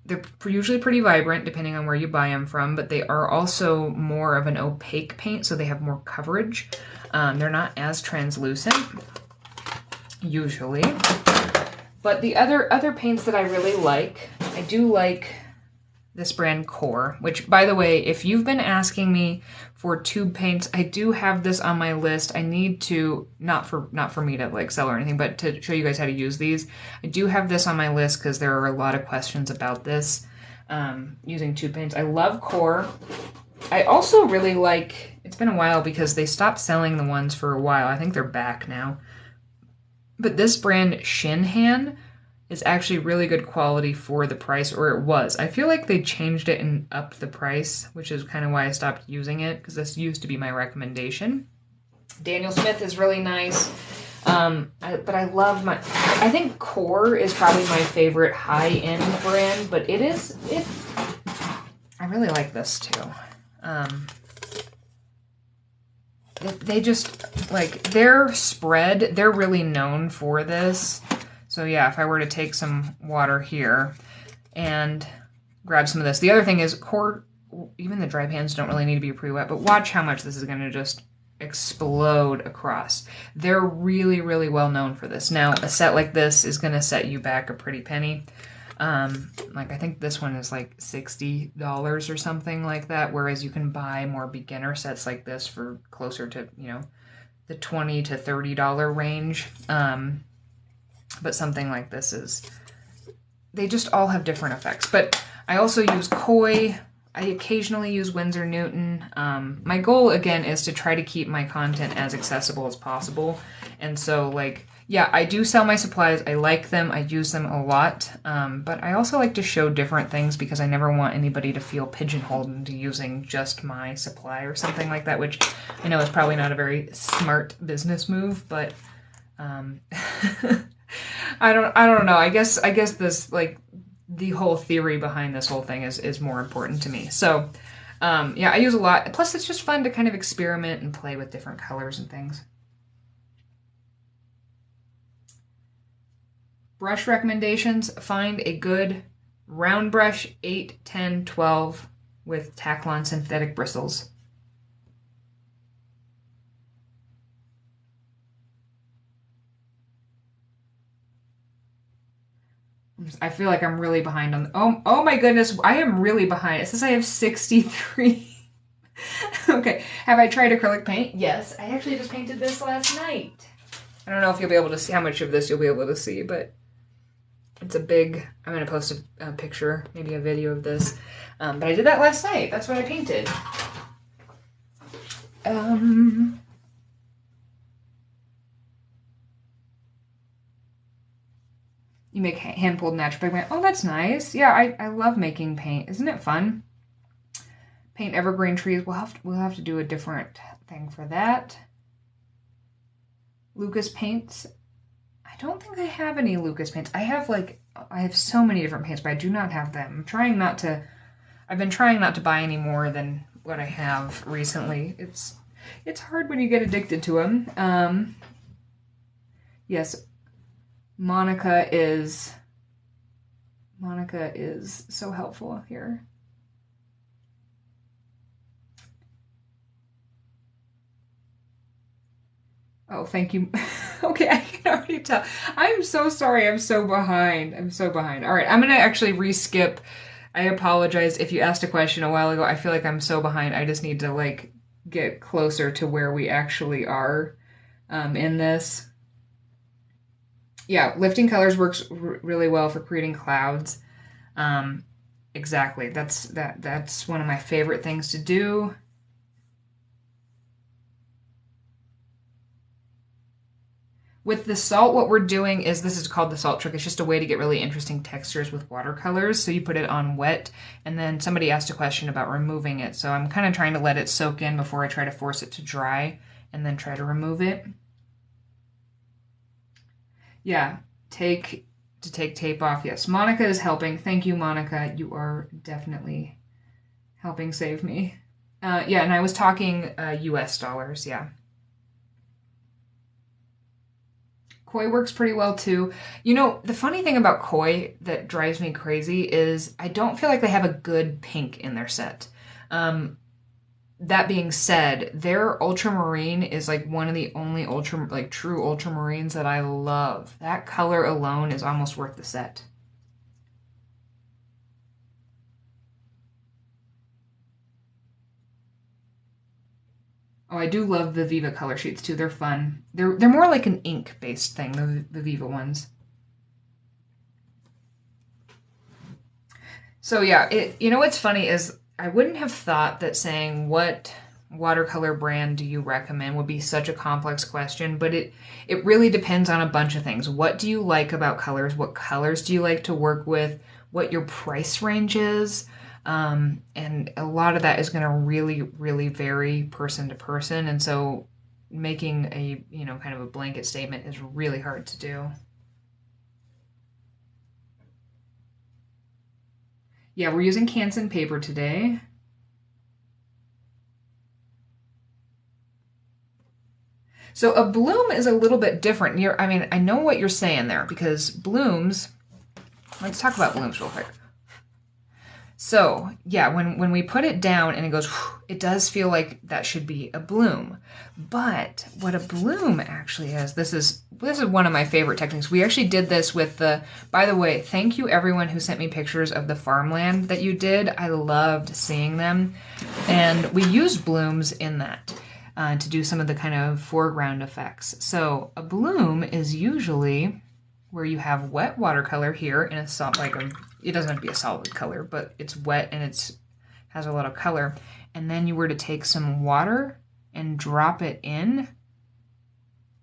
[SPEAKER 1] they're usually pretty vibrant depending on where you buy them from, but they are also more of an opaque paint, so they have more coverage. They're not as translucent, usually. But the other paints that I really like, I do like this brand Core, which, by the way, if you've been asking me for tube paints, I do have this on my list. I need to, not for me to like sell or anything, but to show you guys how to use these. I do have this on my list because there are a lot of questions about this, using tube paints. I love Core. I also really like, it's been a while because they stopped selling the ones for a while. I think they're back now. But this brand Shinhan is actually really good quality for the price, or it was. I feel like they changed it and upped the price, which is kind of why I stopped using it, because this used to be my recommendation. Daniel Smith is really nice, but I love I think Core is probably my favorite high-end brand, but I really like this too. They just, like, their spread, they're really known for this. So yeah, if I were to take some water here and grab some of this. The other thing is Core, even the dry pans don't really need to be pre-wet, but watch how much this is going to just explode across. They're really, really well known for this. Now, a set like this is going to set you back a pretty penny. Like I think this one is like $60 or something like that, whereas you can buy more beginner sets like this for closer to, you know, the $20 to $30 range. But something like this they just all have different effects. But I also use Koi. I occasionally use Winsor Newton. My goal, again, is to try to keep my content as accessible as possible. And so, like, yeah, I do sell my supplies. I like them. I use them a lot. But I also like to show different things because I never want anybody to feel pigeonholed into using just my supply or something like that, which I know is probably not a very smart business move, but I don't know. I guess this, like, the whole theory behind this whole thing is more important to me. So, yeah, I use a lot. Plus, it's just fun to kind of experiment and play with different colors and things. Brush recommendations: find a good round brush, 8, 10, 12 with Taklon synthetic bristles. I feel like I'm really behind on. Oh my goodness, I am really behind. It says I have 63. Okay, have I tried acrylic paint? Yes, I actually just painted this last night. I don't know if you'll be able to see how much of this you'll be able to see, but it's a big. I'm gonna post a picture, maybe a video of this. But I did that last night. That's what I painted. You make hand-pulled natural pigment. Oh, that's nice. Yeah, I love making paint. Isn't it fun? Paint evergreen trees. We'll have to do a different thing for that. Lucas paints. I don't think I have any Lucas paints. I have so many different paints, but I do not have them. I've been trying not to buy any more than what I have recently. It's hard when you get addicted to them. Yes, Monica is so helpful here. Oh, thank you. Okay, I can already tell. I'm so sorry. I'm so behind. All right, I'm going to actually re-skip. I apologize if you asked a question a while ago. I feel like I'm so behind. I just need to like get closer to where we actually are in this. Yeah, lifting colors works really well for creating clouds. Exactly. That's one of my favorite things to do. With the salt, what we're doing is, this is called the salt trick. It's just a way to get really interesting textures with watercolors. So you put it on wet, and then somebody asked a question about removing it. So I'm kind of trying to let it soak in before I try to force it to dry and then try to remove it. Yeah, take tape off. Yes, Monica is helping. Thank you, Monica. You are definitely helping save me. Yeah, and I was talking US dollars, yeah. Koi works pretty well too. You know, the funny thing about Koi that drives me crazy is I don't feel like they have a good pink in their set. That being said, their ultramarine is like one of the only true ultramarines that I love. That color alone is almost worth the set. Oh, I do love the Viva color sheets too. They're fun. They're more like an ink-based thing, the Viva ones. So yeah, you know what's funny is I wouldn't have thought that saying what watercolor brand do you recommend would be such a complex question, but it really depends on a bunch of things. What do you like about colors? What colors do you like to work with? What your price range is? And a lot of that is going to really, really vary person to person. And so making a, kind of a blanket statement is really hard to do. Yeah, we're using Canson paper today. So a bloom is a little bit different. I know what you're saying there, because blooms, let's talk about blooms real quick. So yeah, when we put it down and it goes, it does feel like that should be a bloom. But what a bloom actually is, this is one of my favorite techniques. We actually did this with by the way, thank you everyone who sent me pictures of the farmland that you did. I loved seeing them. And we used blooms in that to do some of the kind of foreground effects. So a bloom is usually where you have wet watercolor here in a it doesn't have to be a solid color, but it's wet and has a lot of color. And then you were to take some water and drop it in,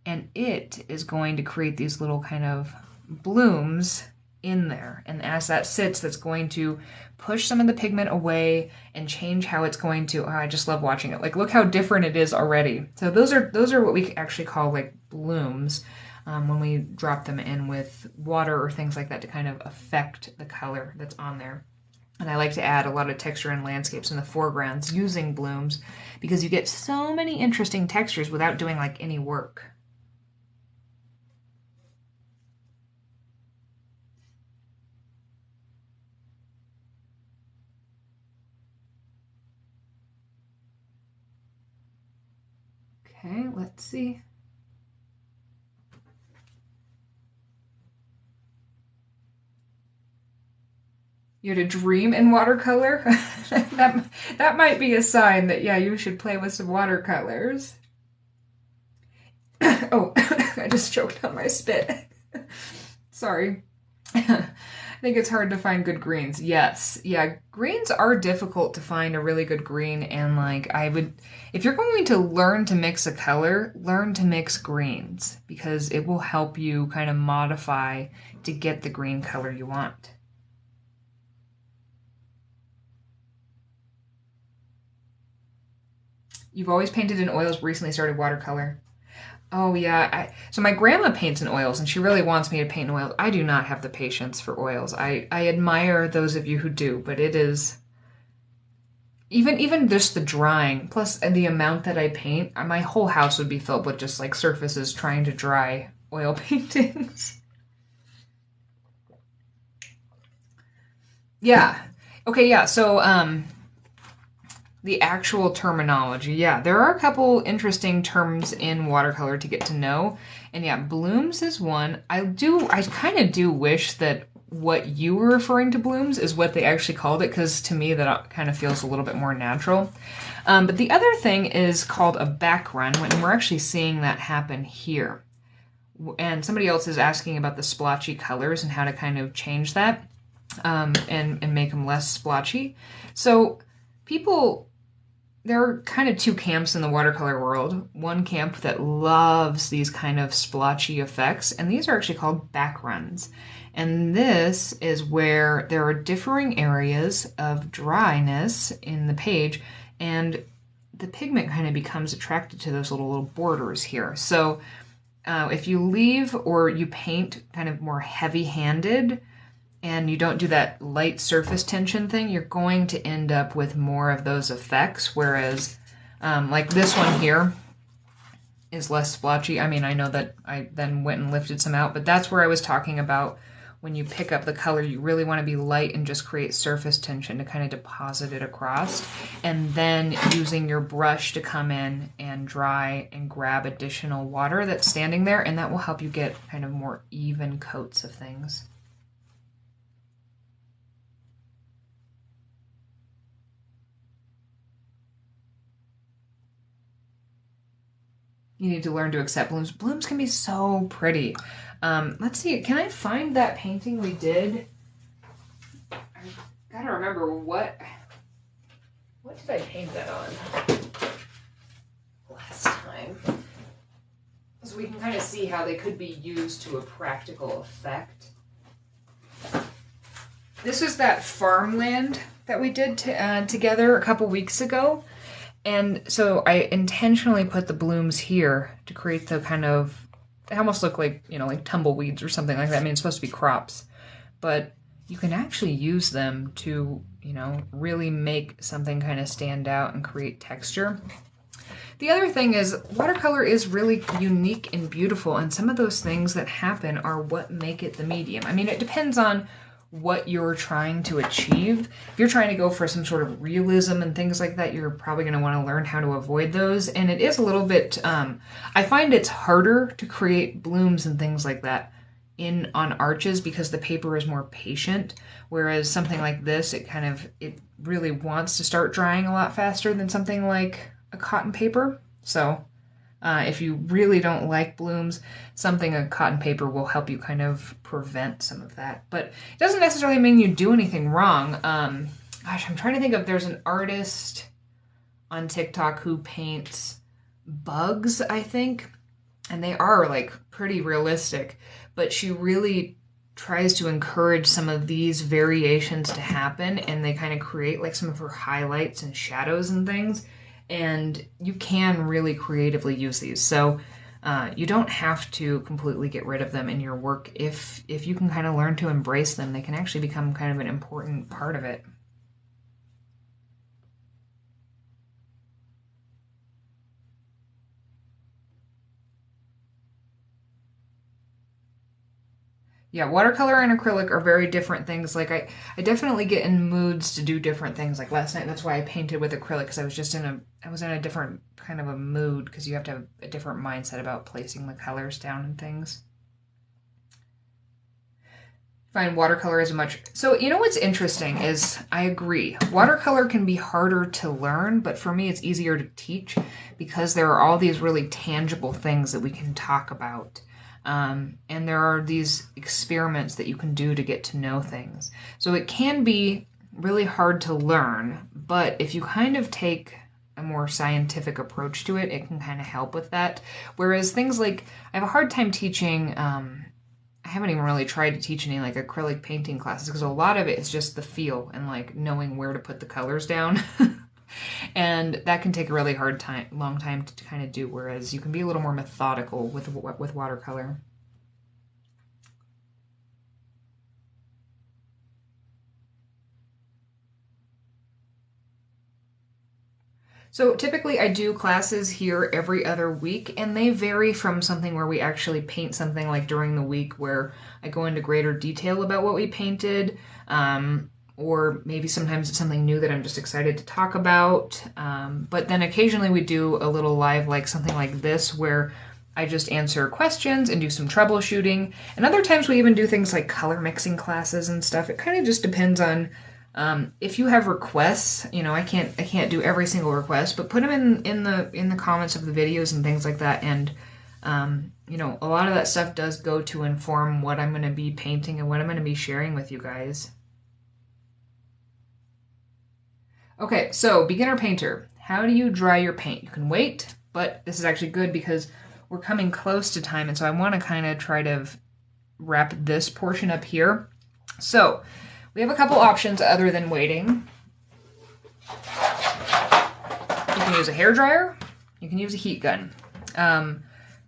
[SPEAKER 1] and it is going to create these little kind of blooms in there. And as that sits, that's going to push some of the pigment away and change how it's going to, I just love watching it. Like, look how different it is already. So those are what we actually call like blooms. When we drop them in with water or things like that to kind of affect the color that's on there. And I like to add a lot of texture and landscapes in the foregrounds using blooms, because you get so many interesting textures without doing like any work. Okay, let's see. You had a dream in watercolor? that might be a sign that, yeah, you should play with some watercolors. Oh, I just choked on my spit. Sorry. think it's hard to find good greens. Yes. Yeah, greens are difficult to find a really good green, and like if you're going to learn to mix a color, learn to mix greens because it will help you kind of modify to get the green color you want. You've always painted in oils, recently started watercolor. Oh yeah, so my grandma paints in oils and she really wants me to paint in oils. I do not have the patience for oils. I admire those of you who do, but it is even just the drying plus the amount that I paint, my whole house would be filled with just like surfaces trying to dry oil paintings. Yeah. Okay, yeah. So the actual terminology. Yeah, there are a couple interesting terms in watercolor to get to know. And yeah, blooms is one. I kind of do wish that what you were referring to blooms is what they actually called it, because to me that kind of feels a little bit more natural. But the other thing is called a back run, and we're actually seeing that happen here. And somebody else is asking about the splotchy colors and how to kind of change that and make them less splotchy. So there are kind of two camps in the watercolor world. One camp that loves these kind of splotchy effects, and these are actually called back runs. And this is where there are differing areas of dryness in the page, and the pigment kind of becomes attracted to those little borders here. So if you leave or you paint kind of more heavy-handed, and you don't do that light surface tension thing, you're going to end up with more of those effects, whereas like this one here is less splotchy. I mean, I know that I then went and lifted some out, but that's where I was talking about when you pick up the color, you really want to be light and just create surface tension to kind of deposit it across, and then using your brush to come in and dry and grab additional water that's standing there, and that will help you get kind of more even coats of things. You need to learn to accept blooms. Blooms can be so pretty. Let's see, can I find that painting we did? I gotta remember what did I paint that on last time? So we can kind of see how they could be used to a practical effect. This is that farmland that we did together a couple weeks ago. And so I intentionally put the blooms here to create the kind of, they almost look like, like tumbleweeds or something like that. I mean, it's supposed to be crops, but you can actually use them to, really make something kind of stand out and create texture. The other thing is watercolor is really unique and beautiful, and some of those things that happen are what make it the medium. I mean, it depends on what you're trying to achieve. If you're trying to go for some sort of realism and things like that, you're probably going to want to learn how to avoid those. And it is a little bit, I find it's harder to create blooms and things like that on arches because the paper is more patient. Whereas something like this, it really wants to start drying a lot faster than something like a cotton paper. So if you really don't like blooms, a cotton paper will help you kind of prevent some of that. But it doesn't necessarily mean you do anything wrong. Gosh, I'm trying to think of, there's an artist on TikTok who paints bugs, I think, and they are like pretty realistic, but she really tries to encourage some of these variations to happen, and they kind of create like some of her highlights and shadows and things. And you can really creatively use these. So you don't have to completely get rid of them in your work. If you can kind of learn to embrace them, they can actually become kind of an important part of it. Yeah, watercolor and acrylic are very different things. Like I definitely get in moods to do different things. Like last night, that's why I painted with acrylic, because I was in a different kind of a mood, because you have to have a different mindset about placing the colors down and things. Find watercolor is so what's interesting is I agree. Watercolor can be harder to learn, but for me it's easier to teach because there are all these really tangible things that we can talk about. And there are these experiments that you can do to get to know things. So it can be really hard to learn, but if you kind of take a more scientific approach to it, it can kind of help with that. Whereas things like, I have a hard time teaching, I haven't even really tried to teach any like acrylic painting classes because a lot of it is just the feel and like knowing where to put the colors down. And that can take a really long time to kind of do, whereas you can be a little more methodical with watercolor. So typically I do classes here every other week, and they vary from something where we actually paint something like during the week where I go into greater detail about what we painted, or maybe sometimes it's something new that I'm just excited to talk about. But then occasionally we do a little live, like something like this, where I just answer questions and do some troubleshooting. And other times we even do things like color mixing classes and stuff. It kind of just depends on if you have requests. You know, I can't do every single request, but put them in the comments of the videos and things like that. And you know, a lot of that stuff does go to inform what I'm going to be painting and what I'm going to be sharing with you guys. Okay, so beginner painter, how do you dry your paint? You can wait, but this is actually good because we're coming close to time, and so I want to kind of try to wrap this portion up here. So we have a couple options other than waiting. You can use a hairdryer, you can use a heat gun.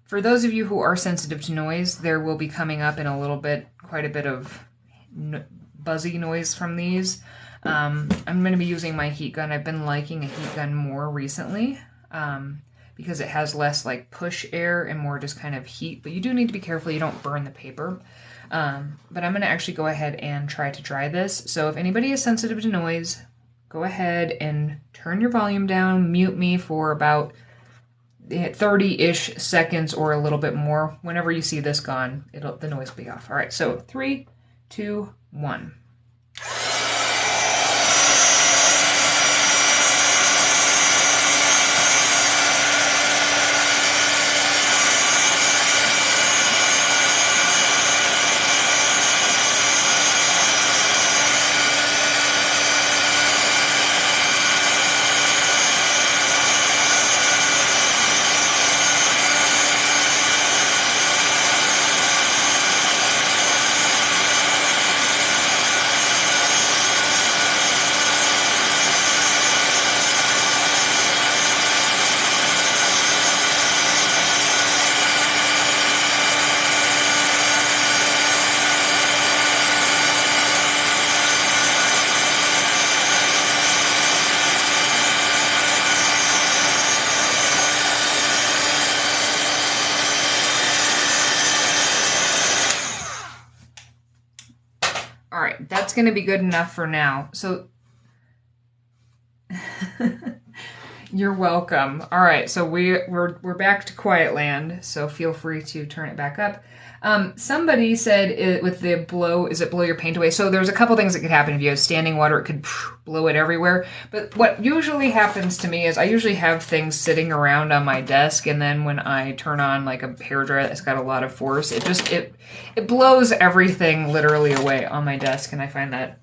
[SPEAKER 1] For those of you who are sensitive to noise, there will be coming up in a little bit quite a bit of buzzy noise from these. I'm going to be using my heat gun. I've been liking a heat gun more recently because it has less like push air and more just kind of heat, but you do need to be careful you don't burn the paper. But I'm going to actually go ahead and try to dry this. So if anybody is sensitive to noise, go ahead and turn your volume down, mute me for about 30-ish seconds or a little bit more. Whenever you see this gone, the noise will be off. All right, so 3, 2, 1. All right, that's going to be good enough for now. So you're welcome. All right, so we're back to quiet land, so feel free to turn it back up. Somebody said with the blow, is it blow your paint away? So there's a couple things that could happen. If you have standing water, it could blow it everywhere. But what usually happens to me is I usually have things sitting around on my desk, and then when I turn on like a hairdryer that's got a lot of force, it blows everything literally away on my desk, and I find that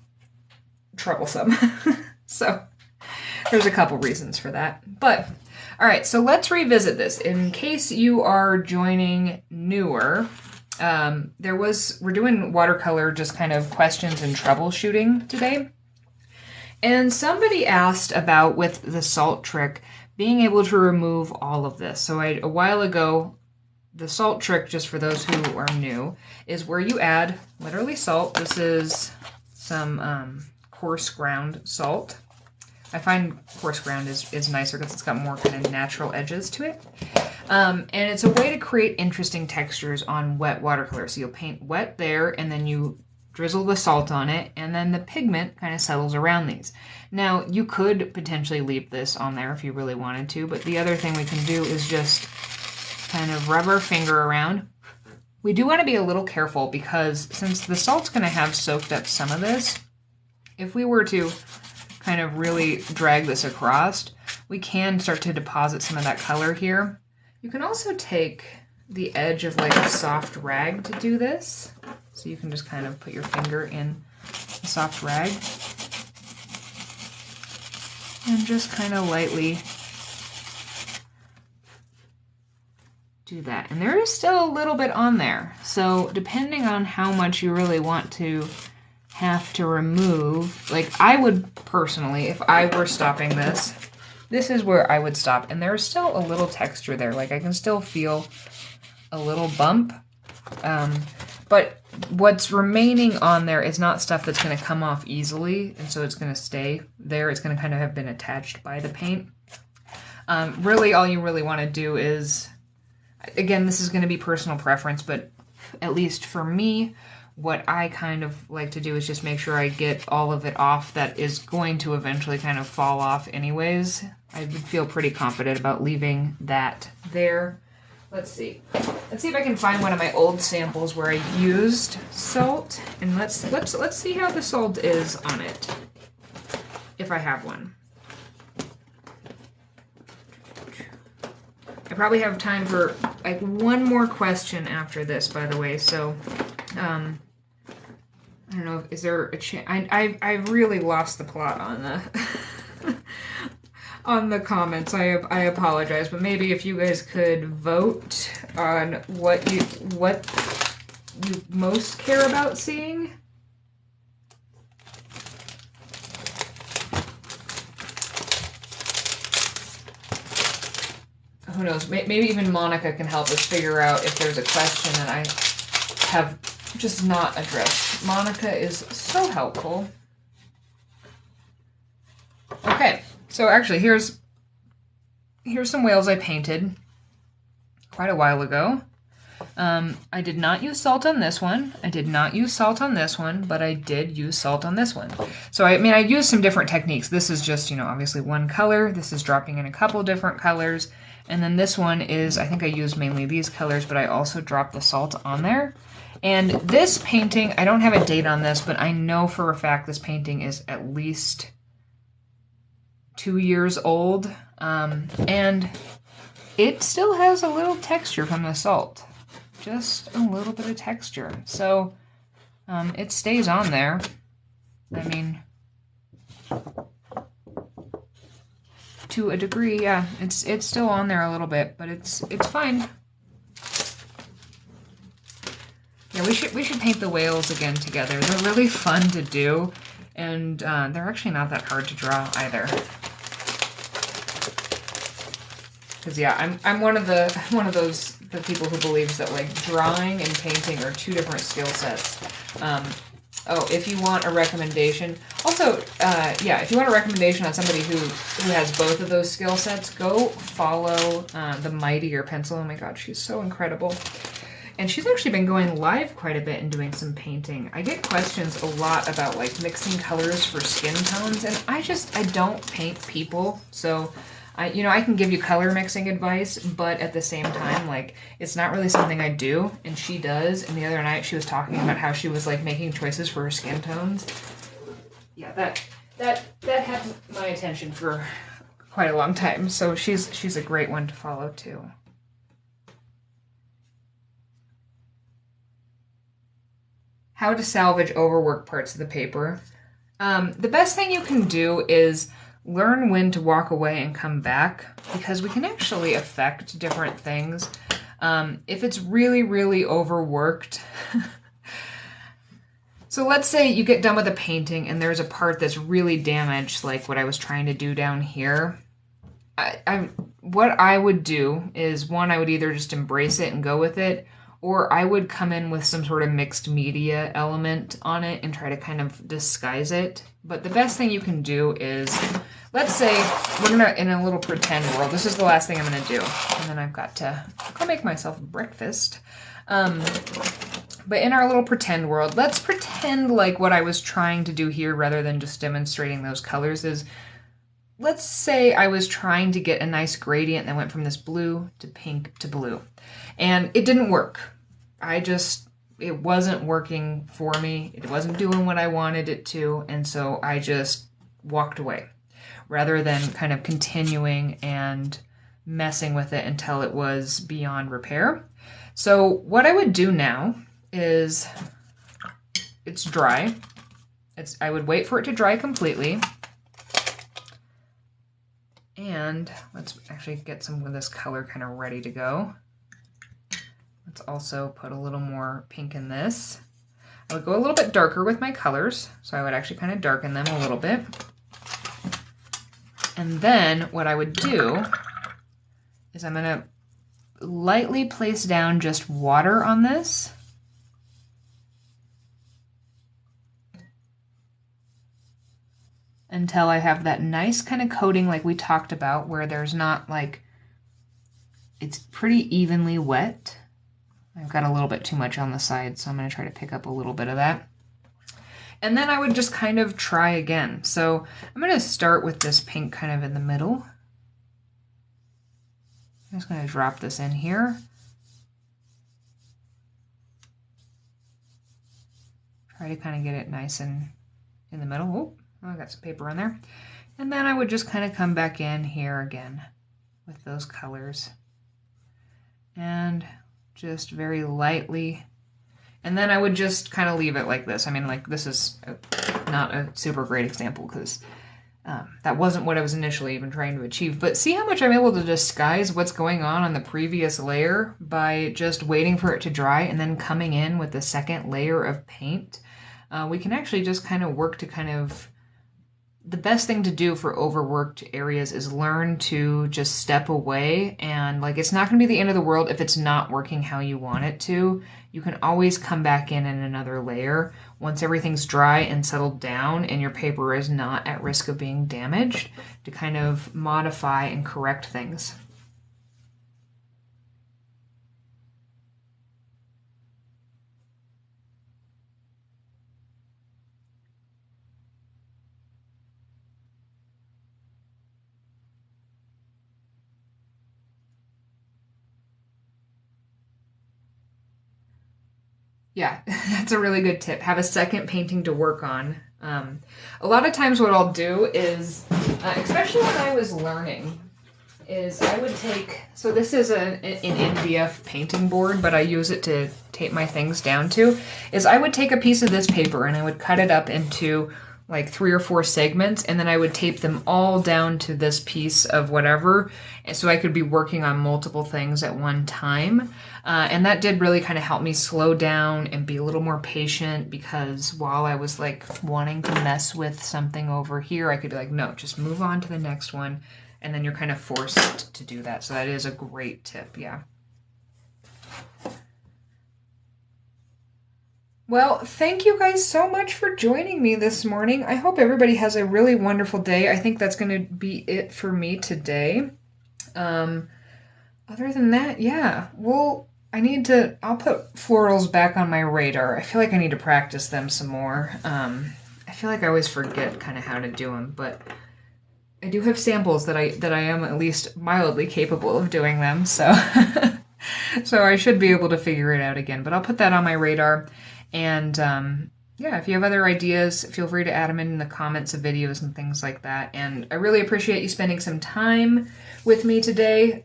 [SPEAKER 1] troublesome. So there's a couple reasons for that. But all right, so let's revisit this. In case you are joining newer, we're doing watercolor, just kind of questions and troubleshooting today. And somebody asked about, with the salt trick, being able to remove all of this. So a while ago, the salt trick, just for those who are new, is where you add literally salt. This is some coarse ground salt. I find coarse ground is nicer because it's got more kind of natural edges to it. And it's a way to create interesting textures on wet watercolor. So you'll paint wet there, and then you drizzle the salt on it, and then the pigment kind of settles around these. Now, you could potentially leave this on there if you really wanted to, but the other thing we can do is just kind of rub our finger around. We do want to be a little careful because since the salt's going to have soaked up some of this, if we were to kind of really drag this across, we can start to deposit some of that color here. You can also take the edge of like a soft rag to do this. So you can just kind of put your finger in a soft rag and just kind of lightly do that. And there is still a little bit on there. So depending on how much you really want to have to remove, like I would personally, if I were stopping this, this is where I would stop. And there's still a little texture there. Like I can still feel a little bump. But what's remaining on there is not stuff that's going to come off easily. And so it's going to stay there. It's going to kind of have been attached by the paint. Really, all you really want to do is, again, this is going to be personal preference, but at least for me, what I kind of like to do is just make sure I get all of it off that is going to eventually kind of fall off anyways. I would feel pretty confident about leaving that there. Let's see. Let's see if I can find one of my old samples where I used salt, and let's see how the salt is on it, if I have one. I probably have time for like one more question after this, by the way. So, I don't know. Is there a chance? I really lost the plot on the on the comments. I apologize, but maybe if you guys could vote on what you most care about seeing. Who knows? Maybe even Monica can help us figure out if there's a question that I have just not addressed. Monica is so helpful. Okay, so actually here's some whales I painted quite a while ago. I did not use salt on this one. I did not use salt on this one, but I did use salt on this one. So I mean, I used some different techniques. This is just, you know, obviously one color. This is dropping in a couple different colors. And then this one is, I think I used mainly these colors, but I also dropped the salt on there. And this painting, I don't have a date on this, but I know for a fact this painting is at least 2 years old. And it still has a little texture from the salt. Just a little bit of texture. So it stays on there. I mean, to a degree, yeah, it's still on there a little bit, but it's fine. Yeah, we should paint the whales again together. They're really fun to do, and they're actually not that hard to draw either. Because yeah, I'm one of those people who believes that like drawing and painting are two different skill sets. Oh, if you want a recommendation, also, yeah, if you want a recommendation on somebody who has both of those skill sets, go follow the Mightier Pencil. Oh my god, she's so incredible. And she's actually been going live quite a bit and doing some painting. I get questions a lot about like mixing colors for skin tones, and I don't paint people, so you know, I can give you color mixing advice, but at the same time, like, it's not really something I do, and she does. And the other night she was talking about how she was like making choices for her skin tones. Yeah, that had my attention for quite a long time. So she's a great one to follow too. How to salvage overworked parts of the paper. The best thing you can do is learn when to walk away and come back, because we can actually affect different things. If it's really, really overworked. So let's say you get done with a painting and there's a part that's really damaged, like what I was trying to do down here. What I would do is, one, I would either just embrace it and go with it, or I would come in with some sort of mixed media element on it and try to kind of disguise it. But the best thing you can do is, let's say we're gonna, in a little pretend world, this is the last thing I'm gonna do, and then I've got to go make myself breakfast. But in our little pretend world, let's pretend like what I was trying to do here, rather than just demonstrating those colors, is, let's say I was trying to get a nice gradient that went from this blue to pink to blue, and it didn't work. It wasn't working for me. It wasn't doing what I wanted it to, and so I just walked away, rather than kind of continuing and messing with it until it was beyond repair. So what I would do now is, it's dry. I would wait for it to dry completely. And let's actually get some of this color kind of ready to go. Let's also put a little more pink in this. I would go a little bit darker with my colors, so I would actually kind of darken them a little bit. And then what I would do is I'm going to lightly place down just water on this. Until I have that nice kind of coating like we talked about, where there's not like, it's pretty evenly wet. I've got a little bit too much on the side, so I'm going to try to pick up a little bit of that. And then I would just kind of try again. So I'm going to start with this pink kind of in the middle. I'm just going to drop this in here. Try to kind of get it nice and in the middle. Oh, I got some paper on there. And then I would just kind of come back in here again with those colors. And just very lightly. And then I would just kind of leave it like this. I mean, like, this is not a super great example because that wasn't what I was initially even trying to achieve. But see how much I'm able to disguise what's going on the previous layer by just waiting for it to dry and then coming in with the second layer of paint. We can actually just kind of work to kind of, the best thing to do for overworked areas is learn to just step away, and like, it's not going to be the end of the world if it's not working how you want it to. You can always come back in another layer once everything's dry and settled down and your paper is not at risk of being damaged, to kind of modify and correct things. Yeah, that's a really good tip. Have a second painting to work on. A lot of times what I'll do is, especially when I was learning, is I would take, so this is an MDF painting board, but I use it to tape my things down to, is I would take a piece of this paper and I would cut it up into like 3 or 4 segments, and then I would tape them all down to this piece of whatever, so I could be working on multiple things at one time. And that did really kind of help me slow down and be a little more patient, because while I was like wanting to mess with something over here, I could be like, no, just move on to the next one, and then you're kind of forced to do that. So that is a great tip, yeah. Well, thank you guys so much for joining me this morning. I hope everybody has a really wonderful day. I think that's going to be it for me today. Other than that, yeah, I'll put florals back on my radar. I feel like I need to practice them some more. I feel like I always forget kind of how to do them, but I do have samples that I am at least mildly capable of doing them, so so I should be able to figure it out again. But I'll put that on my radar. And yeah, if you have other ideas, feel free to add them in the comments of videos and things like that. And I really appreciate you spending some time with me today.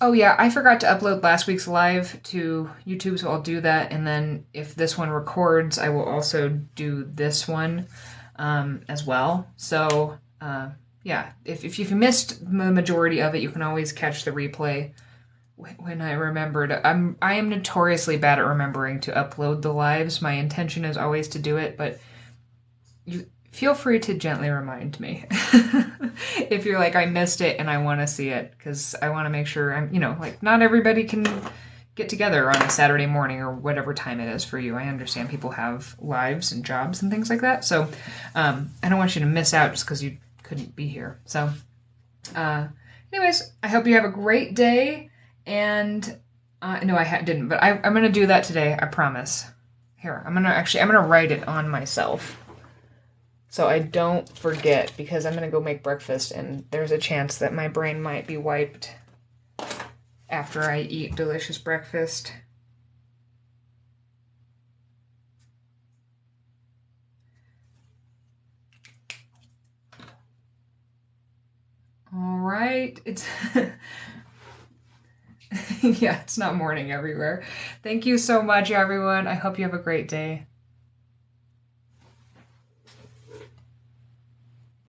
[SPEAKER 1] Oh yeah, I forgot to upload last week's live to YouTube, so I'll do that. And then if this one records, I will also do this one as well. So yeah, if you missed the majority of it, you can always catch the replay when I remembered. I am notoriously bad at remembering to upload the lives. My intention is always to do it, but you feel free to gently remind me if you're like, I missed it and I want to see it, because I want to make sure I'm, like, not everybody can get together on a Saturday morning or whatever time it is for you. I understand people have lives and jobs and things like that, so I don't want you to miss out just because you couldn't be here. So anyways, I hope you have a great day. And no, I didn't, but I'm gonna do that today. I promise. Here, I'm gonna write it on myself so I don't forget, because I'm gonna go make breakfast, and there's a chance that my brain might be wiped after I eat delicious breakfast. All right. right? It's yeah, it's not morning everywhere. Thank you so much, everyone. I hope you have a great day.